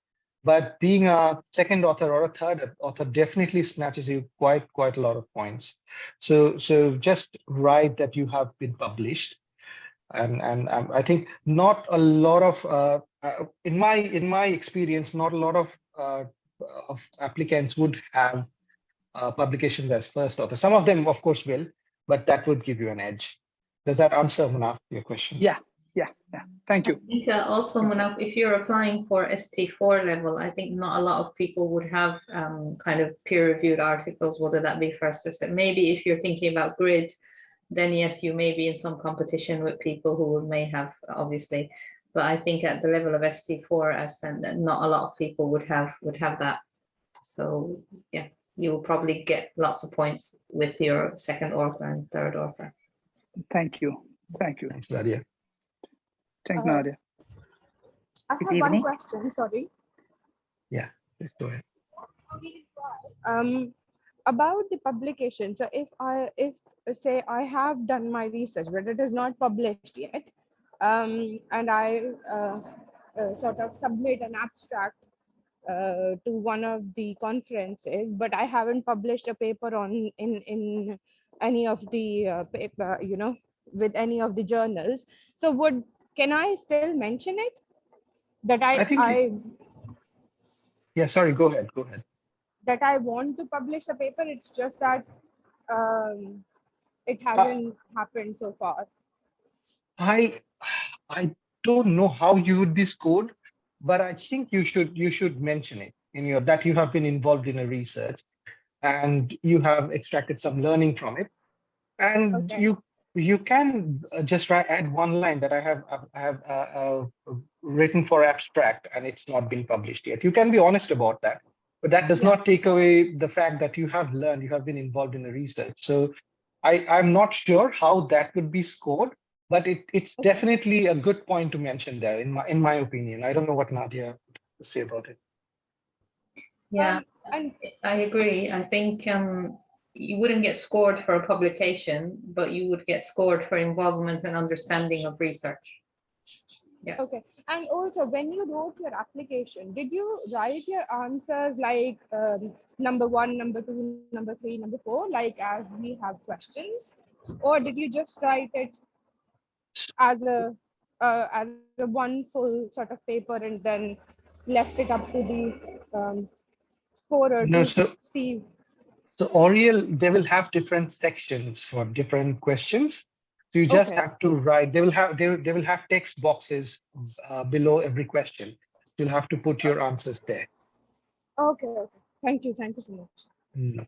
But being a second author or a third author definitely snatches you quite a lot of points. So just write that you have been published, and I think not a lot of in my experience, not a lot of applicants would have publications as first author. Some of them, of course, will, but that would give you an edge. Does that answer, Munaf, your question? Yeah. Thank you. I think also, Munaf, if you're applying for ST4 level, I think not a lot of people would have kind of peer-reviewed articles, whether that be first or second. Maybe if you're thinking about GRID, then yes, you may be in some competition with people who may have, obviously. But I think at the level of ST4, as not a lot of people would have that. So yeah, you'll probably get lots of points with your second author and third author. Thank you. Thanks, Nadia. Thank Nadia. I have one question, sorry. Yeah, please go ahead. About the publication. So if say I have done my research, but it is not published yet, and I sort of submit an abstract to one of the conferences, but I haven't published a paper on in any of the paper, with any of the journals. So can I still mention it? That yeah, sorry, go ahead. That I want to publish a paper. It's just that it hasn't happened so far. I don't know how you would be scored, but I think you should mention it in that you have been involved in a research and you have extracted some learning from it, and you can just add one line that I have written for abstract and it's not been published yet. You can be honest about that, but that does not take away the fact that you have learned, you have been involved in the research. So I'm not sure how that would be scored, but it's definitely a good point to mention there in my opinion. I don't know what Nadia has to say about it. Yeah, I agree. I think you wouldn't get scored for a publication, but you would get scored for involvement and understanding of research. Yeah. Okay. And also, when you wrote your application, did you write your answers like number 1, number 2, number 3, number 4, like as we have questions, or did you just write it as a one full sort of paper and then left it up to the scorer to see? So Oriel, they will have different sections for different questions. So you just have to write. They will have text boxes below every question. You'll have to put your answers there. Okay. Thank you so much. No.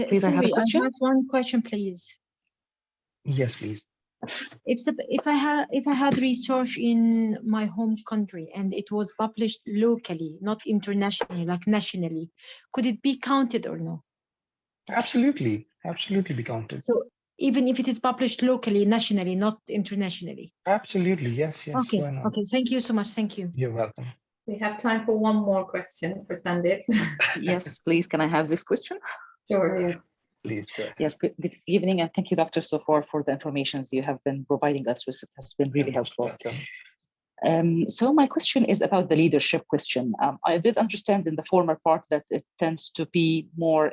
Please, I have one question, please. Yes, please. If I had research in my home country and it was published locally, not internationally, like nationally, could it be counted or no? Absolutely be counted. So even if it is published locally, nationally, not internationally? Absolutely, yes. Okay, why not? okay, thank you so much, thank you. You're welcome. We have time for one more question for Sandeep. Yes, please, can I have this question? Sure, yeah. Please, go ahead. Yes, good evening, and thank you, Dr. Sofor, for the information you have been providing us with. It has been really helpful. So my question is about the leadership question. I did understand in the former part that it tends to be more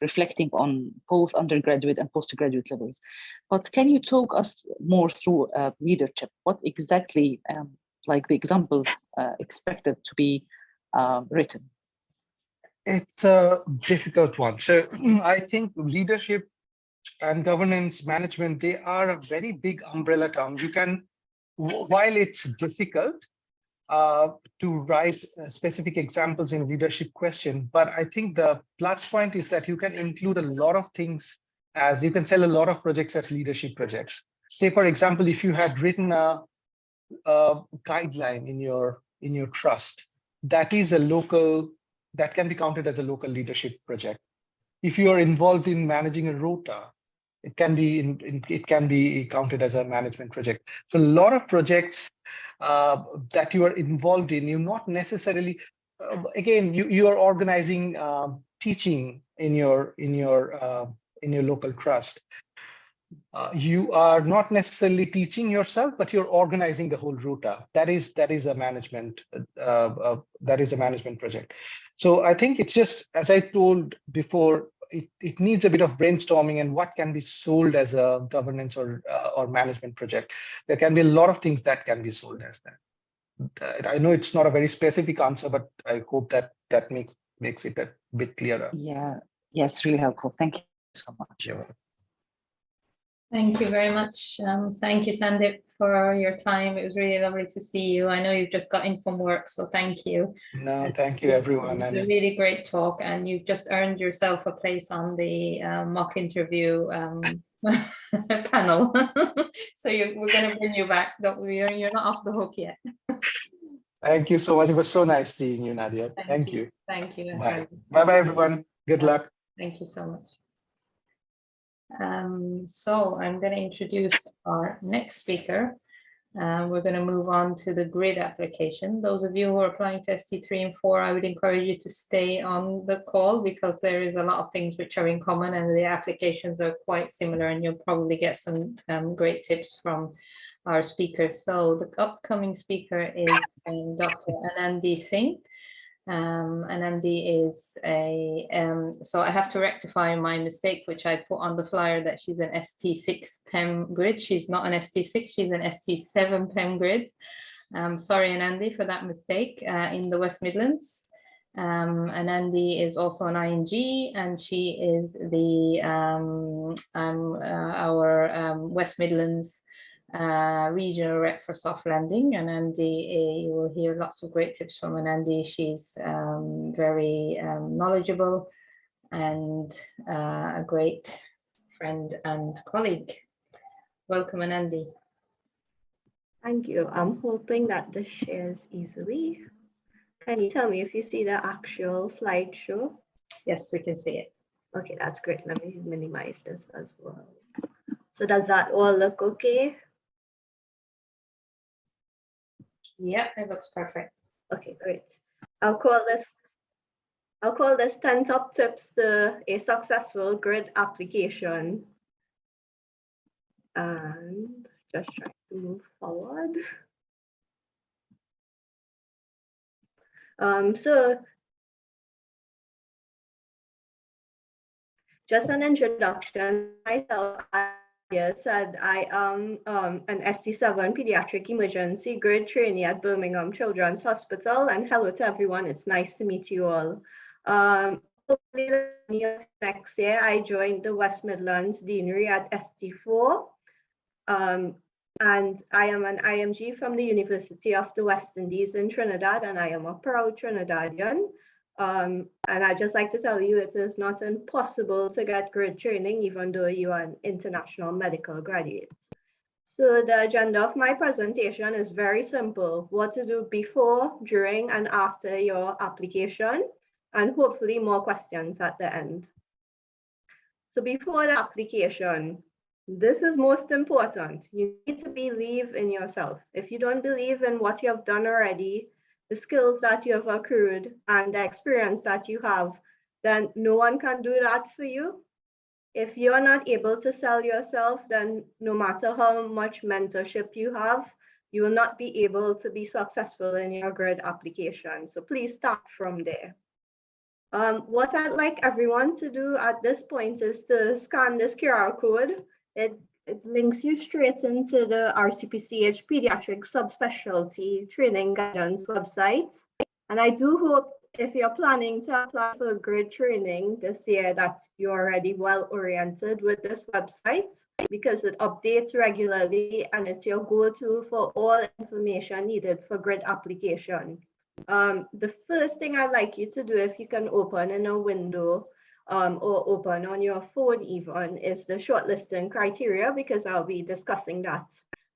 reflecting on both undergraduate and postgraduate levels. But can you talk us more through leadership? What exactly, like the examples expected to be written? It's a difficult one. So I think leadership and governance management, they are a very big umbrella term. You can, while it's difficult to write specific examples in leadership question, but I think the plus point is that you can include a lot of things, as you can sell a lot of projects as leadership projects. Say, for example, if you had written a guideline in your trust, that is a local, that can be counted as a local leadership project. If you are involved in managing a rota, it can be counted as a management project. So a lot of projects that you are involved in, you're not necessarily, again, you are organizing teaching in your local trust. You are not necessarily teaching yourself, but you're organizing the whole rota. That is a management project. So I think it's just, as I told before, it needs a bit of brainstorming and what can be sold as a governance or management project. There can be a lot of things that can be sold as that. I know it's not a very specific answer, but I hope that makes it a bit clearer. Yeah, it's really helpful. Thank you so much. Thank you very much. Thank you, Sandeep, for your time. It was really lovely to see you. I know you've just got in from work, so thank you. No, thank you, everyone. It was a really great talk, and you've just earned yourself a place on the mock interview panel. So we're going to bring you back. Don't worry, you're not off the hook yet. Thank you so much. It was so nice seeing you, Nadia. Thank you. Thank you. Bye. Bye, everyone. Good luck. Thank you so much. So I'm going to introduce our next speaker. We're going to move on to the GRID application. Those of you who are applying to ST3 and 4, I would encourage you to stay on the call because there is a lot of things which are in common and the applications are quite similar, and you'll probably get some great tips from our speakers. So the upcoming speaker is Dr. Anandi Singh. Anandi is a, so I have to rectify my mistake, which I put on the flyer, that she's an ST6 PEM grid. She's not an ST6, she's an ST7 PEM grid. Sorry, Anandi, for that mistake in the West Midlands. Anandi is also an ING, and she is the our West Midlands regional rep for soft landing. And Anandi, you will hear lots of great tips from Anandi. She's very knowledgeable and a great friend and colleague. Welcome, Anandi. Thank you. I'm hoping that this shares easily. Can you tell me if you see the actual slideshow? Yes, we can see it. Okay, that's great. Let me minimize this as well. So does that all look okay? Yeah, it looks perfect. Okay, great. I'll call this 10 top tips to a successful GRID application. And just try to move forward. So just an introduction. Myself, I said I am an ST7 Pediatric Emergency GRID trainee at Birmingham Children's Hospital. And hello to everyone, it's nice to meet you all. Hopefully next year I joined the West Midlands Deanery at ST4. And I am an IMG from the University of the West Indies in Trinidad, and I am a proud Trinidadian. And I'd just like to tell you, it is not impossible to get GRID training, even though you are an international medical graduate. So the agenda of my presentation is very simple: what to do before, during, and after your application, and hopefully more questions at the end. So before the application, this is most important. You need to believe in yourself. If you don't believe in what you have done already, the skills that you have accrued and the experience that you have, then no one can do that for you. If you're not able to sell yourself, then no matter how much mentorship you have, you will not be able to be successful in your GRID application. So please start from there. What I'd like everyone to do at this point is to scan this QR code. It links you straight into the RCPCH Pediatric Subspecialty Training Guidance website. And I do hope if you're planning to apply for GRID training this year that you're already well oriented with this website, because it updates regularly and it's your go-to for all information needed for GRID application. The first thing I'd like you to do, if you can open in a window or open on your phone even, is the shortlisting criteria, because I'll be discussing that.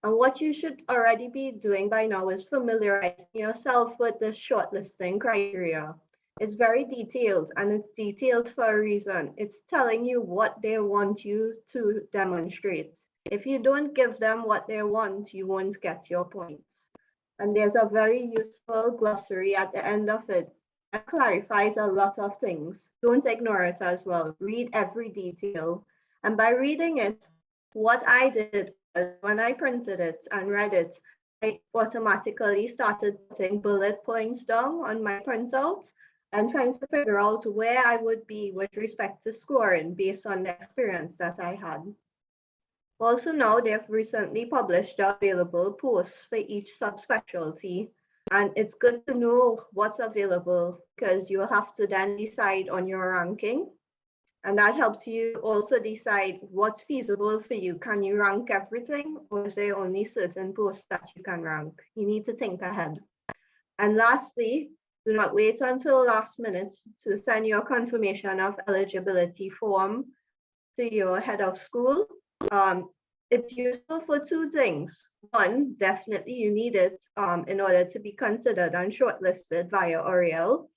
And what you should already be doing by now is familiarizing yourself with the shortlisting criteria. It's very detailed, and it's detailed for a reason. It's telling you what they want you to demonstrate. If you don't give them what they want, you won't get your points. And there's a very useful glossary at the end of it that clarifies a lot of things. Don't ignore it as well. Read every detail. And by reading it, what I did was when I printed it and read it, I automatically started putting bullet points down on my printout and trying to figure out where I would be with respect to scoring based on the experience that I had. Also now, they've recently published the available posts for each subspecialty, and it's good to know what's available because you'll have to then decide on your ranking, and that helps you also decide what's feasible for you. Can you rank everything, or is there only certain posts that you can rank? You need to think ahead. And lastly, do not wait until last minute to send your confirmation of eligibility form to your head of school. It's useful for two things. One, definitely you need it in order to be considered and shortlisted via Oriel.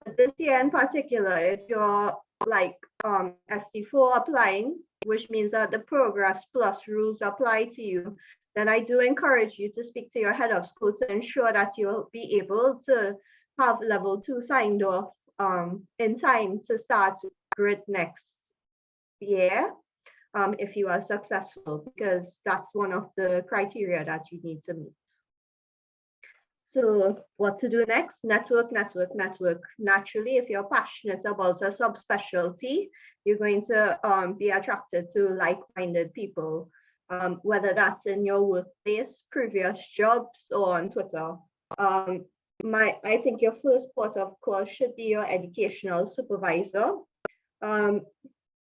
But this year in particular, if you're like ST4 applying, which means that the Progress Plus rules apply to you, then I do encourage you to speak to your head of school to ensure that you'll be able to have level 2 signed off in time to start GRID next year. If you are successful, because that's one of the criteria that you need to meet. So what to do next? Network, network, network. Naturally, if you're passionate about a subspecialty, you're going to be attracted to like-minded people, whether that's in your workplace, previous jobs, or on Twitter. I think your first port of call should be your educational supervisor.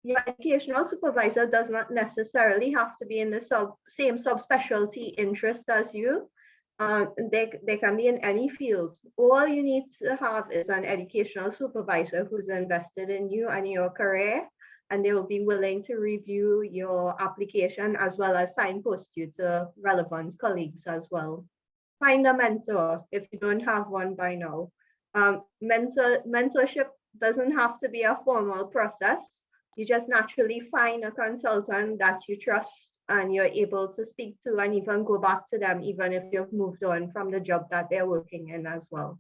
Your educational supervisor does not necessarily have to be in the same subspecialty interest as you. They can be in any field. All you need to have is an educational supervisor who's invested in you and your career, and they will be willing to review your application as well as signpost you to relevant colleagues as well. Find a mentor if you don't have one by now. Mentorship doesn't have to be a formal process. You just naturally find a consultant that you trust and you're able to speak to and even go back to them, even if you've moved on from the job that they're working in as well.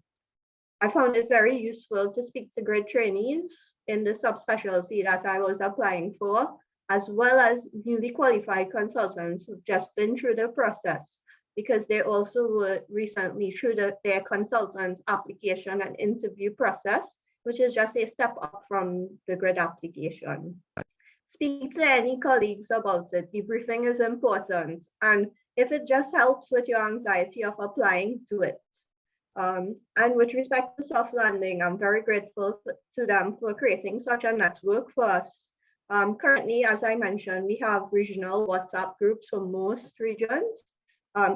I found it very useful to speak to GRID trainees in the subspecialty that I was applying for, as well as newly qualified consultants who've just been through the process, because they also were recently through their consultant's application and interview process, which is just a step up from the GRID application. Speak to any colleagues about it. Debriefing is important. And if it just helps with your anxiety of applying, do it. And with respect to soft landing, I'm very grateful to them for creating such a network for us. Currently, as I mentioned, we have regional WhatsApp groups for most regions.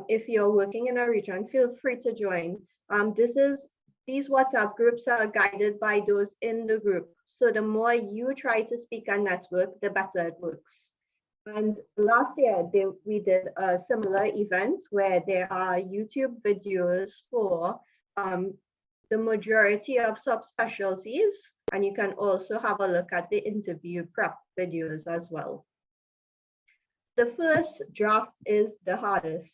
If you're working in a region, feel free to join. These WhatsApp groups are guided by those in the group. So the more you try to speak and network, the better it works. And last year, we did a similar event where there are YouTube videos for the majority of subspecialties. And you can also have a look at the interview prep videos as well. The first draft is the hardest.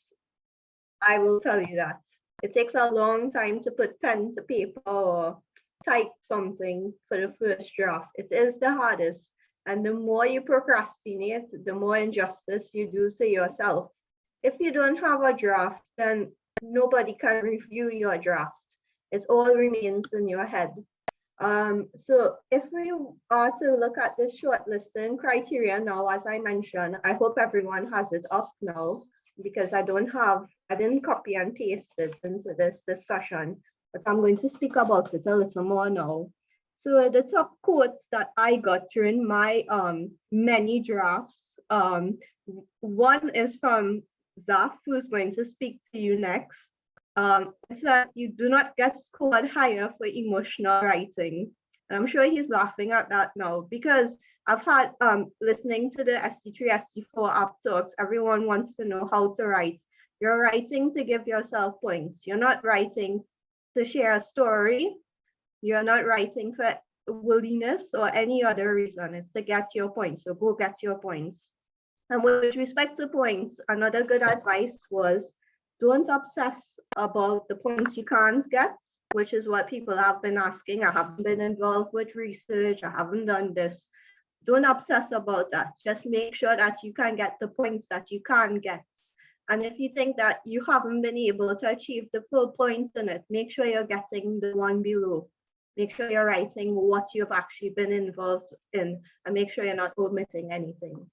I will tell you that. It takes a long time to put pen to paper or type something for the first draft. It is the hardest. And the more you procrastinate, the more injustice you do to yourself. if you don't have a draft, then nobody can review your draft. It all remains in your head. So if we are to look at the shortlisting criteria now, as I mentioned, I hope everyone has it up now, because I didn't copy and paste it into this discussion, but I'm going to speak about it a little more now. So the top quotes that I got during my many drafts, one is from Zaf, who's going to speak to you next. It's that you do not get scored higher for emotional writing. And I'm sure he's laughing at that now, because I've had, listening to the ST3, ST4 app talks, everyone wants to know how to write. You're writing to give yourself points. You're not writing to share a story. You're not writing for worthiness or any other reason. It's to get your points. So go get your points. And with respect to points, another good advice was, don't obsess about the points you can't get, which is what people have been asking. I haven't been involved with research. I haven't done this. Don't obsess about that. Just make sure that you can get the points that you can get. And if you think that you haven't been able to achieve the full points in it, make sure you're getting the one below. Make sure you're writing what you've actually been involved in, and make sure you're not omitting anything.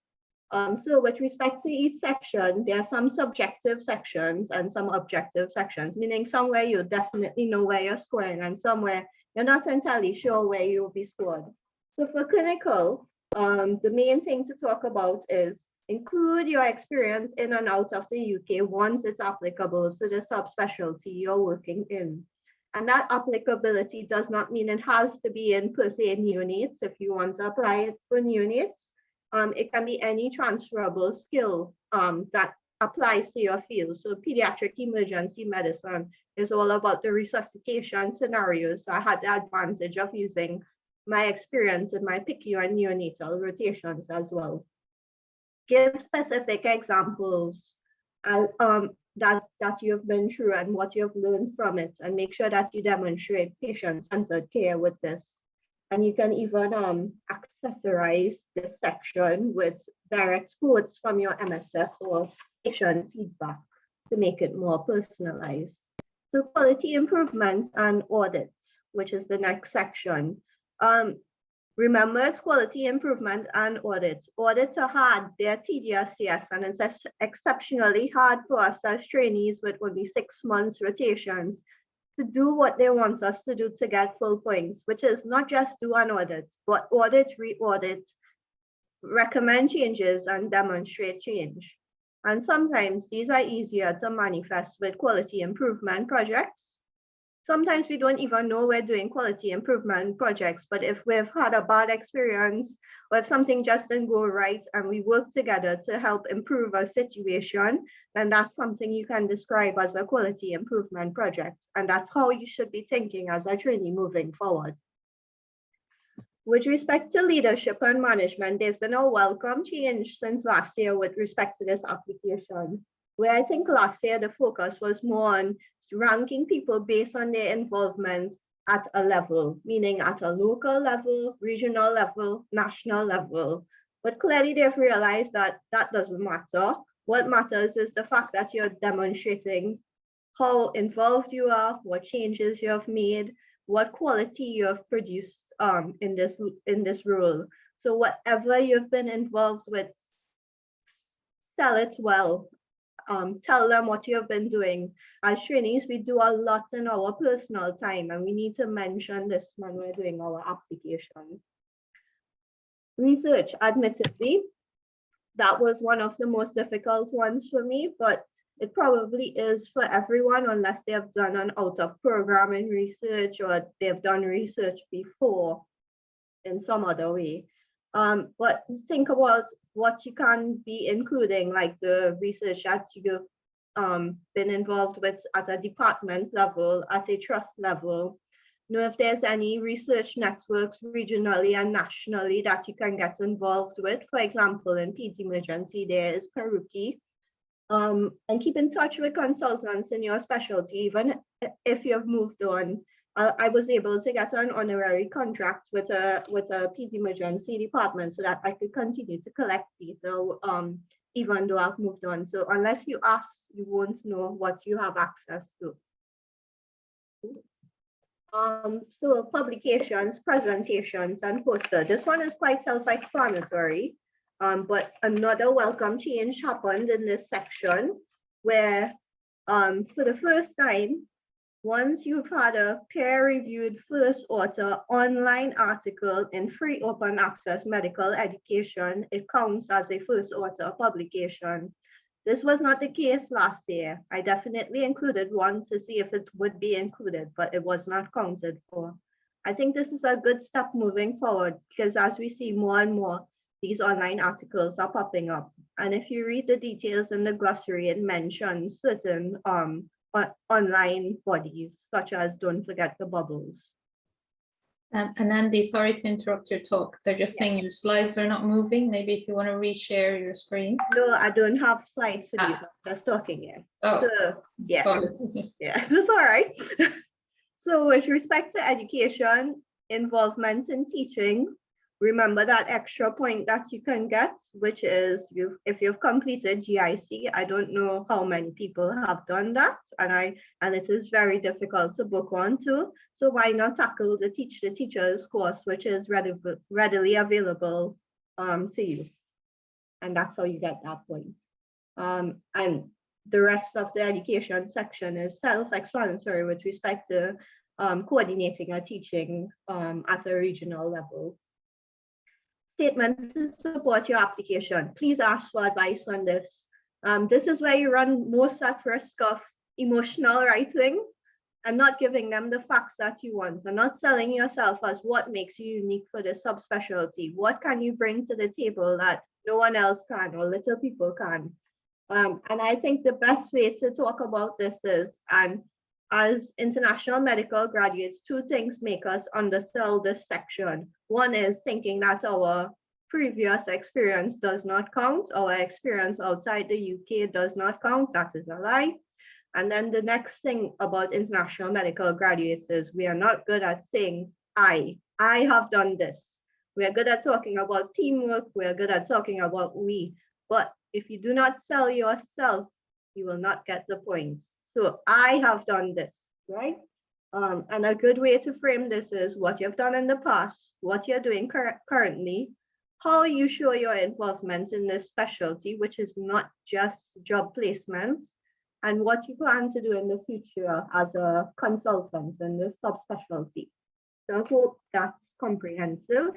So with respect to each section, there are some subjective sections and some objective sections, meaning somewhere you definitely know where you're scoring and somewhere you're not entirely sure where you'll be scored. So for clinical, the main thing to talk about is include your experience in and out of the UK once it's applicable to the subspecialty you're working in. And that applicability does not mean it has to be in per se neonates. If you want to apply it for neonates, it can be any transferable skill that applies to your field. So pediatric emergency medicine is all about the resuscitation scenarios. So I had the advantage of using my experience in my PICU and neonatal rotations as well. Give specific examples that you've been through and what you've learned from it, and make sure that you demonstrate patient-centered care with this. And you can even accessorize this section with direct quotes from your MSF or patient feedback to make it more personalized. So quality improvement and audits, which is the next section. Remember, it's quality improvement and audits. Audits are hard, they're tedious, yes, and it's exceptionally hard for us as trainees with only 6 months rotations to do what they want us to do to get full points, which is not just do an audit, but audit, re-audit, recommend changes, and demonstrate change. And sometimes these are easier to manifest with quality improvement projects. Sometimes we don't even know we're doing quality improvement projects, but if we've had a bad experience or if something just didn't go right and we work together to help improve a situation, then that's something you can describe as a quality improvement project. And that's how you should be thinking as a trainee moving forward. With respect to leadership and management, there's been a welcome change since last year with respect to this application, where I think last year the focus was more on ranking people based on their involvement at a level, meaning at a local level, regional level, national level. But clearly they've realized that that doesn't matter. What matters is the fact that you're demonstrating how involved you are, what changes you have made, what quality you have produced in this role. So whatever you've been involved with, sell it well. Tell them what you have been doing. As trainees, we do a lot in our personal time, and we need to mention this when we're doing our application. Research, admittedly, that was one of the most difficult ones for me, but it probably is for everyone unless they have done an out-of-program in research or they've done research before in some other way. But think about what you can be including, like the research that you've been involved with at a department level, at a trust level. Know if there's any research networks regionally and nationally that you can get involved with. For example, in Peds Emergency, there is Peruki. And keep in touch with consultants in your specialty, even if you've moved on. I was able to get an honorary contract with a Peds Emergency department so that I could continue to collect data even though I've moved on. So unless you ask, you won't know what you have access to. So publications, presentations, and poster. This one is quite self-explanatory, but another welcome change happened in this section where for the first time, once you've had a peer-reviewed first author online article in free open access medical education, it counts as a first author publication. This was not the case last year. I definitely included one to see if it would be included, but it was not counted for. I think this is a good step moving forward because as we see more and more, these online articles are popping up. And if you read the details in the glossary, it mentions certain online bodies, such as Don't Forget the Bubbles. And Andy, sorry to interrupt your talk. They're just saying your slides are not moving. Maybe if you want to reshare your screen. No, I don't have slides for these. I'm just talking here. Oh, so, yeah. Sorry. Yeah, that's all right. So with respect to education, involvement in teaching, remember that extra point that you can get, which is if you've completed GIC. I don't know how many people have done that, and it is very difficult to book onto. So why not tackle the Teach the Teachers course, which is readily available to you, and that's how you get that point. And the rest of the education section is self-explanatory with respect to coordinating or teaching at a regional level. Statements to support your application. Please ask for advice on this. This is where you run most at risk of emotional writing and not giving them the facts that you want, and not selling yourself as what makes you unique for the subspecialty. What can you bring to the table that no one else can or little people can? And I think the best way to talk about this is, and as international medical graduates, two things make us undersell this section. One is thinking that our previous experience does not count, our experience outside the UK does not count. That is a lie. And then the next thing about international medical graduates is we are not good at saying, I have done this. We are good at talking about teamwork. We are good at talking about we. But if you do not sell yourself, you will not get the points. So I have done this, right? And a good way to frame this is what you've done in the past, what you're doing currently, how you show your involvement in this specialty, which is not just job placements, and what you plan to do in the future as a consultant in this subspecialty. So I hope that's comprehensive.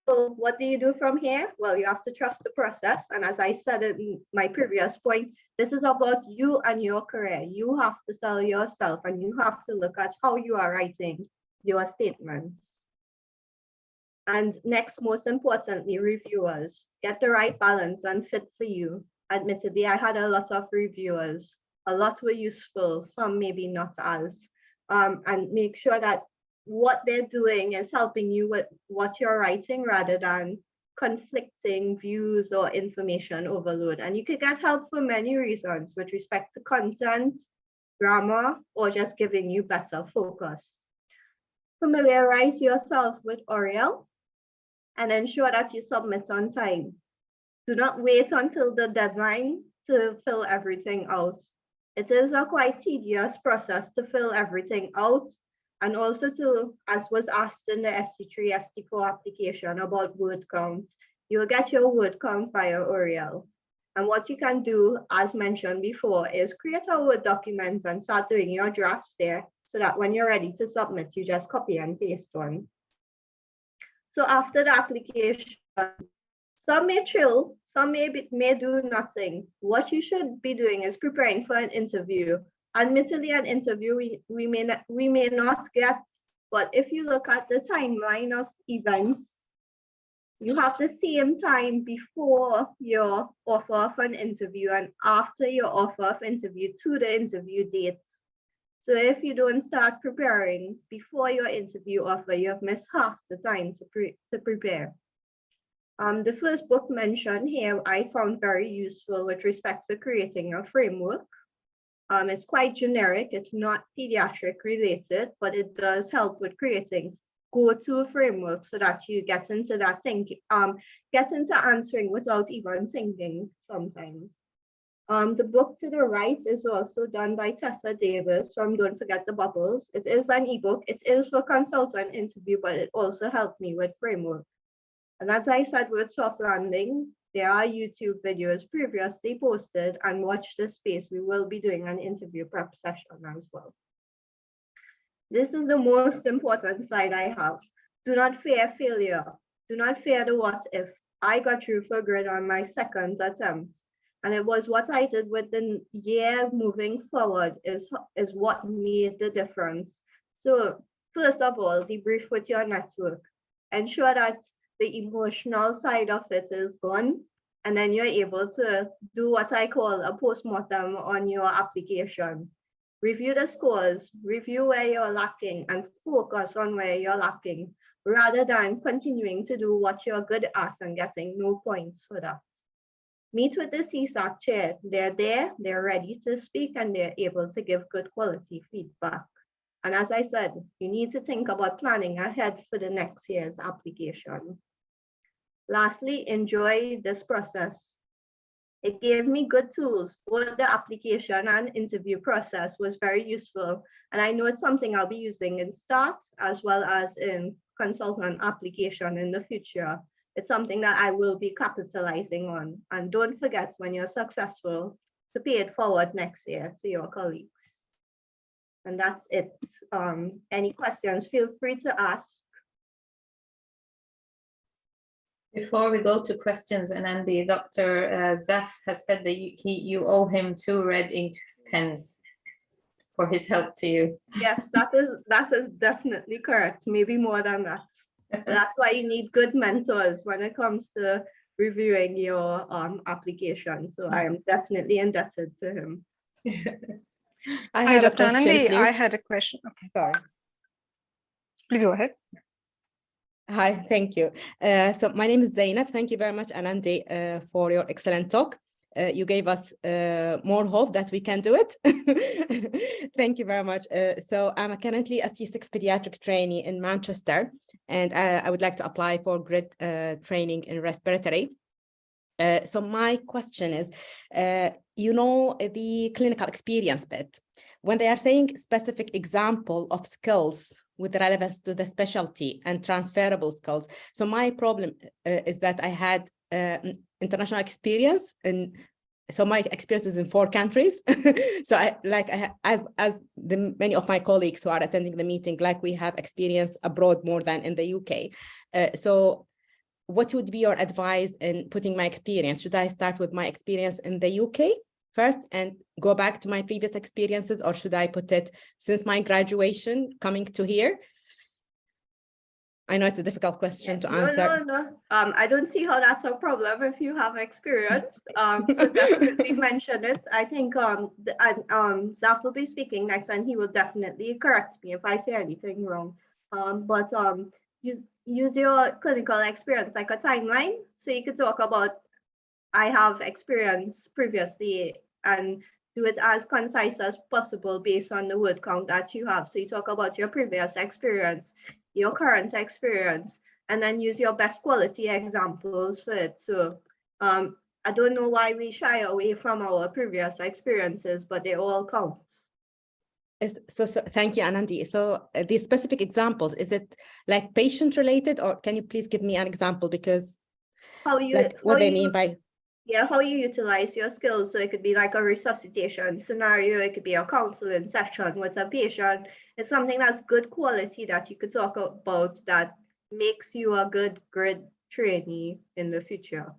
So what do you do from here? Well, you have to trust the process. And as I said in my previous point, this is about you and your career. You have to sell yourself and you have to look at how you are writing your statements. And next, most importantly, reviewers. Get the right balance and fit for you. Admittedly, I had a lot of reviewers. A lot were useful, some maybe not as. And make sure that what they're doing is helping you with what you're writing rather than conflicting views or information overload. And you could get help for many reasons with respect to content, grammar, or just giving you better focus. Familiarize yourself with ORAL and ensure that you submit on time. Do not wait until the deadline to fill everything out. It is a quite tedious process to fill everything out, and also to, as was asked in the ST3, ST4 application about word counts, you'll get your word count via ORAL. And what you can do, as mentioned before, is create a Word document and start doing your drafts there so that when you're ready to submit, you just copy and paste one. So after the application, some may chill, some may do nothing. What you should be doing is preparing for an interview. Admittedly, an interview we may not get, but if you look at the timeline of events, you have the same time before your offer of an interview and after your offer of interview to the interview date. So if you don't start preparing before your interview offer, you have missed half the time to prepare. The first book mentioned here I found very useful with respect to creating a framework. It's quite generic, it's not pediatric related, but it does help with creating go-to framework so that you get into that thinking, get into answering without even thinking sometimes. The book to the right is also done by Tessa Davis from Don't Forget the Bubbles. It is an ebook. It is for consultant interview, but it also helped me with framework. And as I said with soft landing, there are YouTube videos previously posted, and watch this space. We will be doing an interview prep session as well. This is the most important slide I have. Do not fear failure. Do not fear the what if. I got through for grid on my second attempt. And it was what I did with the year moving forward is what made the difference. So first of all, debrief with your network. Ensure that the emotional side of it is gone. And then you're able to do what I call a postmortem on your application. Review the scores, review where you're lacking, and focus on where you're lacking, rather than continuing to do what you're good at and getting no points for that. Meet with the CSAC chair. They're there, they're ready to speak, and they're able to give good quality feedback. And as I said, you need to think about planning ahead for the next year's application. Lastly, enjoy this process. It gave me good tools. Both the application and interview process was very useful. And I know it's something I'll be using in START as well as in consultant application in the future. It's something that I will be capitalizing on. And don't forget, when you're successful, to pay it forward next year to your colleagues. And that's it. Any questions, feel free to ask. Before we go to questions, and Andy, Dr. Zaf has said that you owe him 2 red ink pens for his help to you. Yes, that is definitely correct. Maybe more than that. That's why you need good mentors when it comes to reviewing your application. So I am definitely indebted to him. I have a question, please. I had a question. Okay, sorry. Please go ahead. Hi, thank you. So my name is Zainab. Thank you very much, Anandi, for your excellent talk. You gave us more hope that we can do it. Thank you very much. So I'm currently a ST6 pediatric trainee in Manchester, and I would like to apply for GRID training in respiratory. So my question is, the clinical experience bit, when they are saying specific example of skills with relevance to the specialty and transferable skills. So my problem is that I had international experience, and so my experience is in 4 countries. So as many of my colleagues who are attending the meeting, we have experience abroad more than in the UK. So what would be your advice in putting my experience? Should I start with my experience in the UK first and go back to my previous experiences, or should I put it since my graduation coming to here? I know it's a difficult question to answer. No. I don't see how that's a problem if you have experience. So definitely mention it. I think Zaf will be speaking next, and he will definitely correct me if I say anything wrong. But use your clinical experience like a timeline. So you could talk about, I have experience previously, and do it as concise as possible based on the word count that you have. So you talk about your previous experience, your current experience, and then use your best quality examples for it. So I don't know why we shy away from our previous experiences, but they all count. So thank you, Anandi. So these specific examples, is it like patient related, or can you please give me an example? Because what they mean by... Yeah, how you utilize your skills. So it could be like a resuscitation scenario. It could be a counseling session with a patient. It's something that's good quality that you could talk about that makes you a good GRID trainee in the future.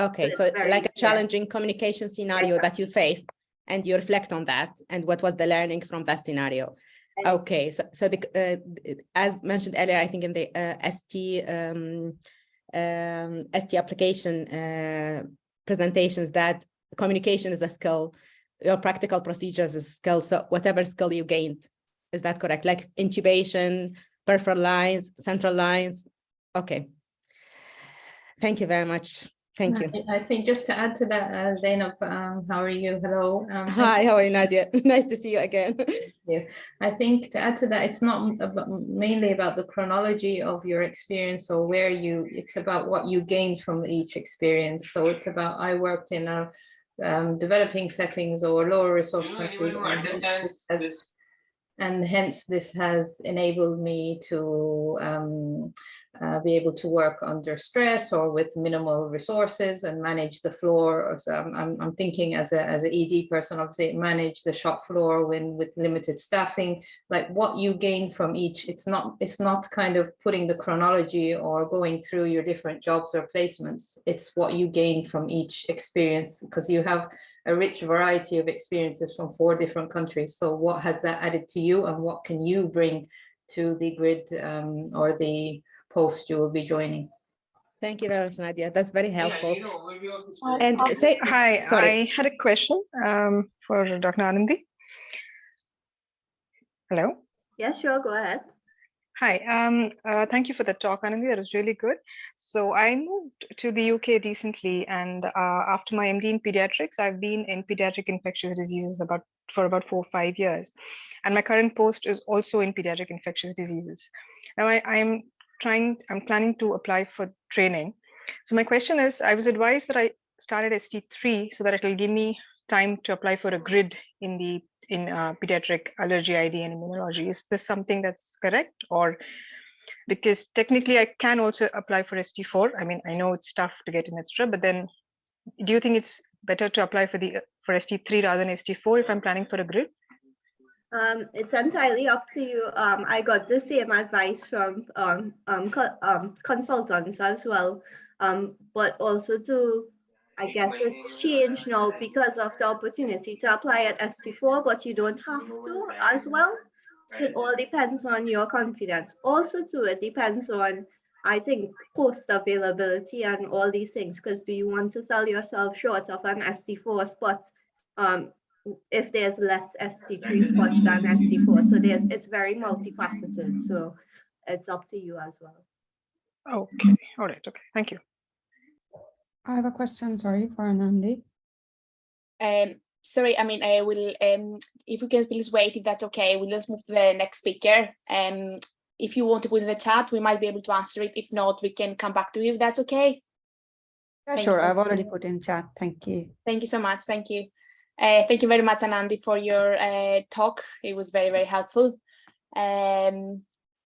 Okay, so like a challenging communication scenario that you faced, and you reflect on that, and what was the learning from that scenario. Okay, so as mentioned earlier, I think in the ST application presentations, that communication is a skill, your practical procedures is a skill. So whatever skill you gained, is that correct? Like intubation, peripheral lines, central lines. Okay. Thank you very much. Thank you. I think just to add to that, Zainab, how are you? Hello. Hi, how are you, Nadia? Nice to see you again. Yeah, I think to add to that, it's not mainly about the chronology of your experience or where it's about what you gained from each experience. So it's about, I worked in a developing settings or lower resource countries, and hence this has enabled me to be able to work under stress or with minimal resources and manage the floor. So I'm thinking as an ED person, obviously manage the shop floor with limited staffing, like what you gain from each. It's not kind of putting the chronology or going through your different jobs or placements. It's what you gain from each experience, because you have a rich variety of experiences from 4 different countries. So what has that added to you, and what can you bring to the grid or the post you will be joining? Thank you very much, Nadia. That's very helpful. And hi, sorry. I had a question for Dr. Anandi. Hello. Yeah, sure, go ahead. Hi, thank you for the talk, Anandi. That was really good. So I moved to the UK recently, and after my MD in pediatrics, I've been in pediatric infectious diseases for about 4 or 5 years. And my current post is also in pediatric infectious diseases. Now I'm planning to apply for training. So my question is, I was advised that I started ST3 so that it will give me time to apply for a GRID in pediatric allergy ID and immunology. Is this something that's correct? Or because technically I can also apply for ST4. I mean, I know it's tough to get an extra, but then do you think it's better to apply for ST3 rather than ST4 if I'm planning for a GRID? It's entirely up to you. I got the same advice from consultants as well, but also I guess it's changed now because of the opportunity to apply at ST4, but you don't have to as well. So it all depends on your confidence. Also too, it depends on, I think, post availability and all these things, because do you want to sell yourself short of an ST4 spot if there's less ST3 spots than ST4? So it's very multifaceted. So it's up to you as well. Okay, all right, okay, thank you. I have a question, sorry, for Anandi. Sorry, I mean, I will, if we can please wait, if that's okay, we'll just move to the next speaker. If you want to put in the chat, we might be able to answer it. If not, we can come back to you, if that's okay. Yeah, sure, I've already put in chat, thank you. Thank you so much, thank you. Thank you very much, Anandi, for your talk. It was very, very helpful.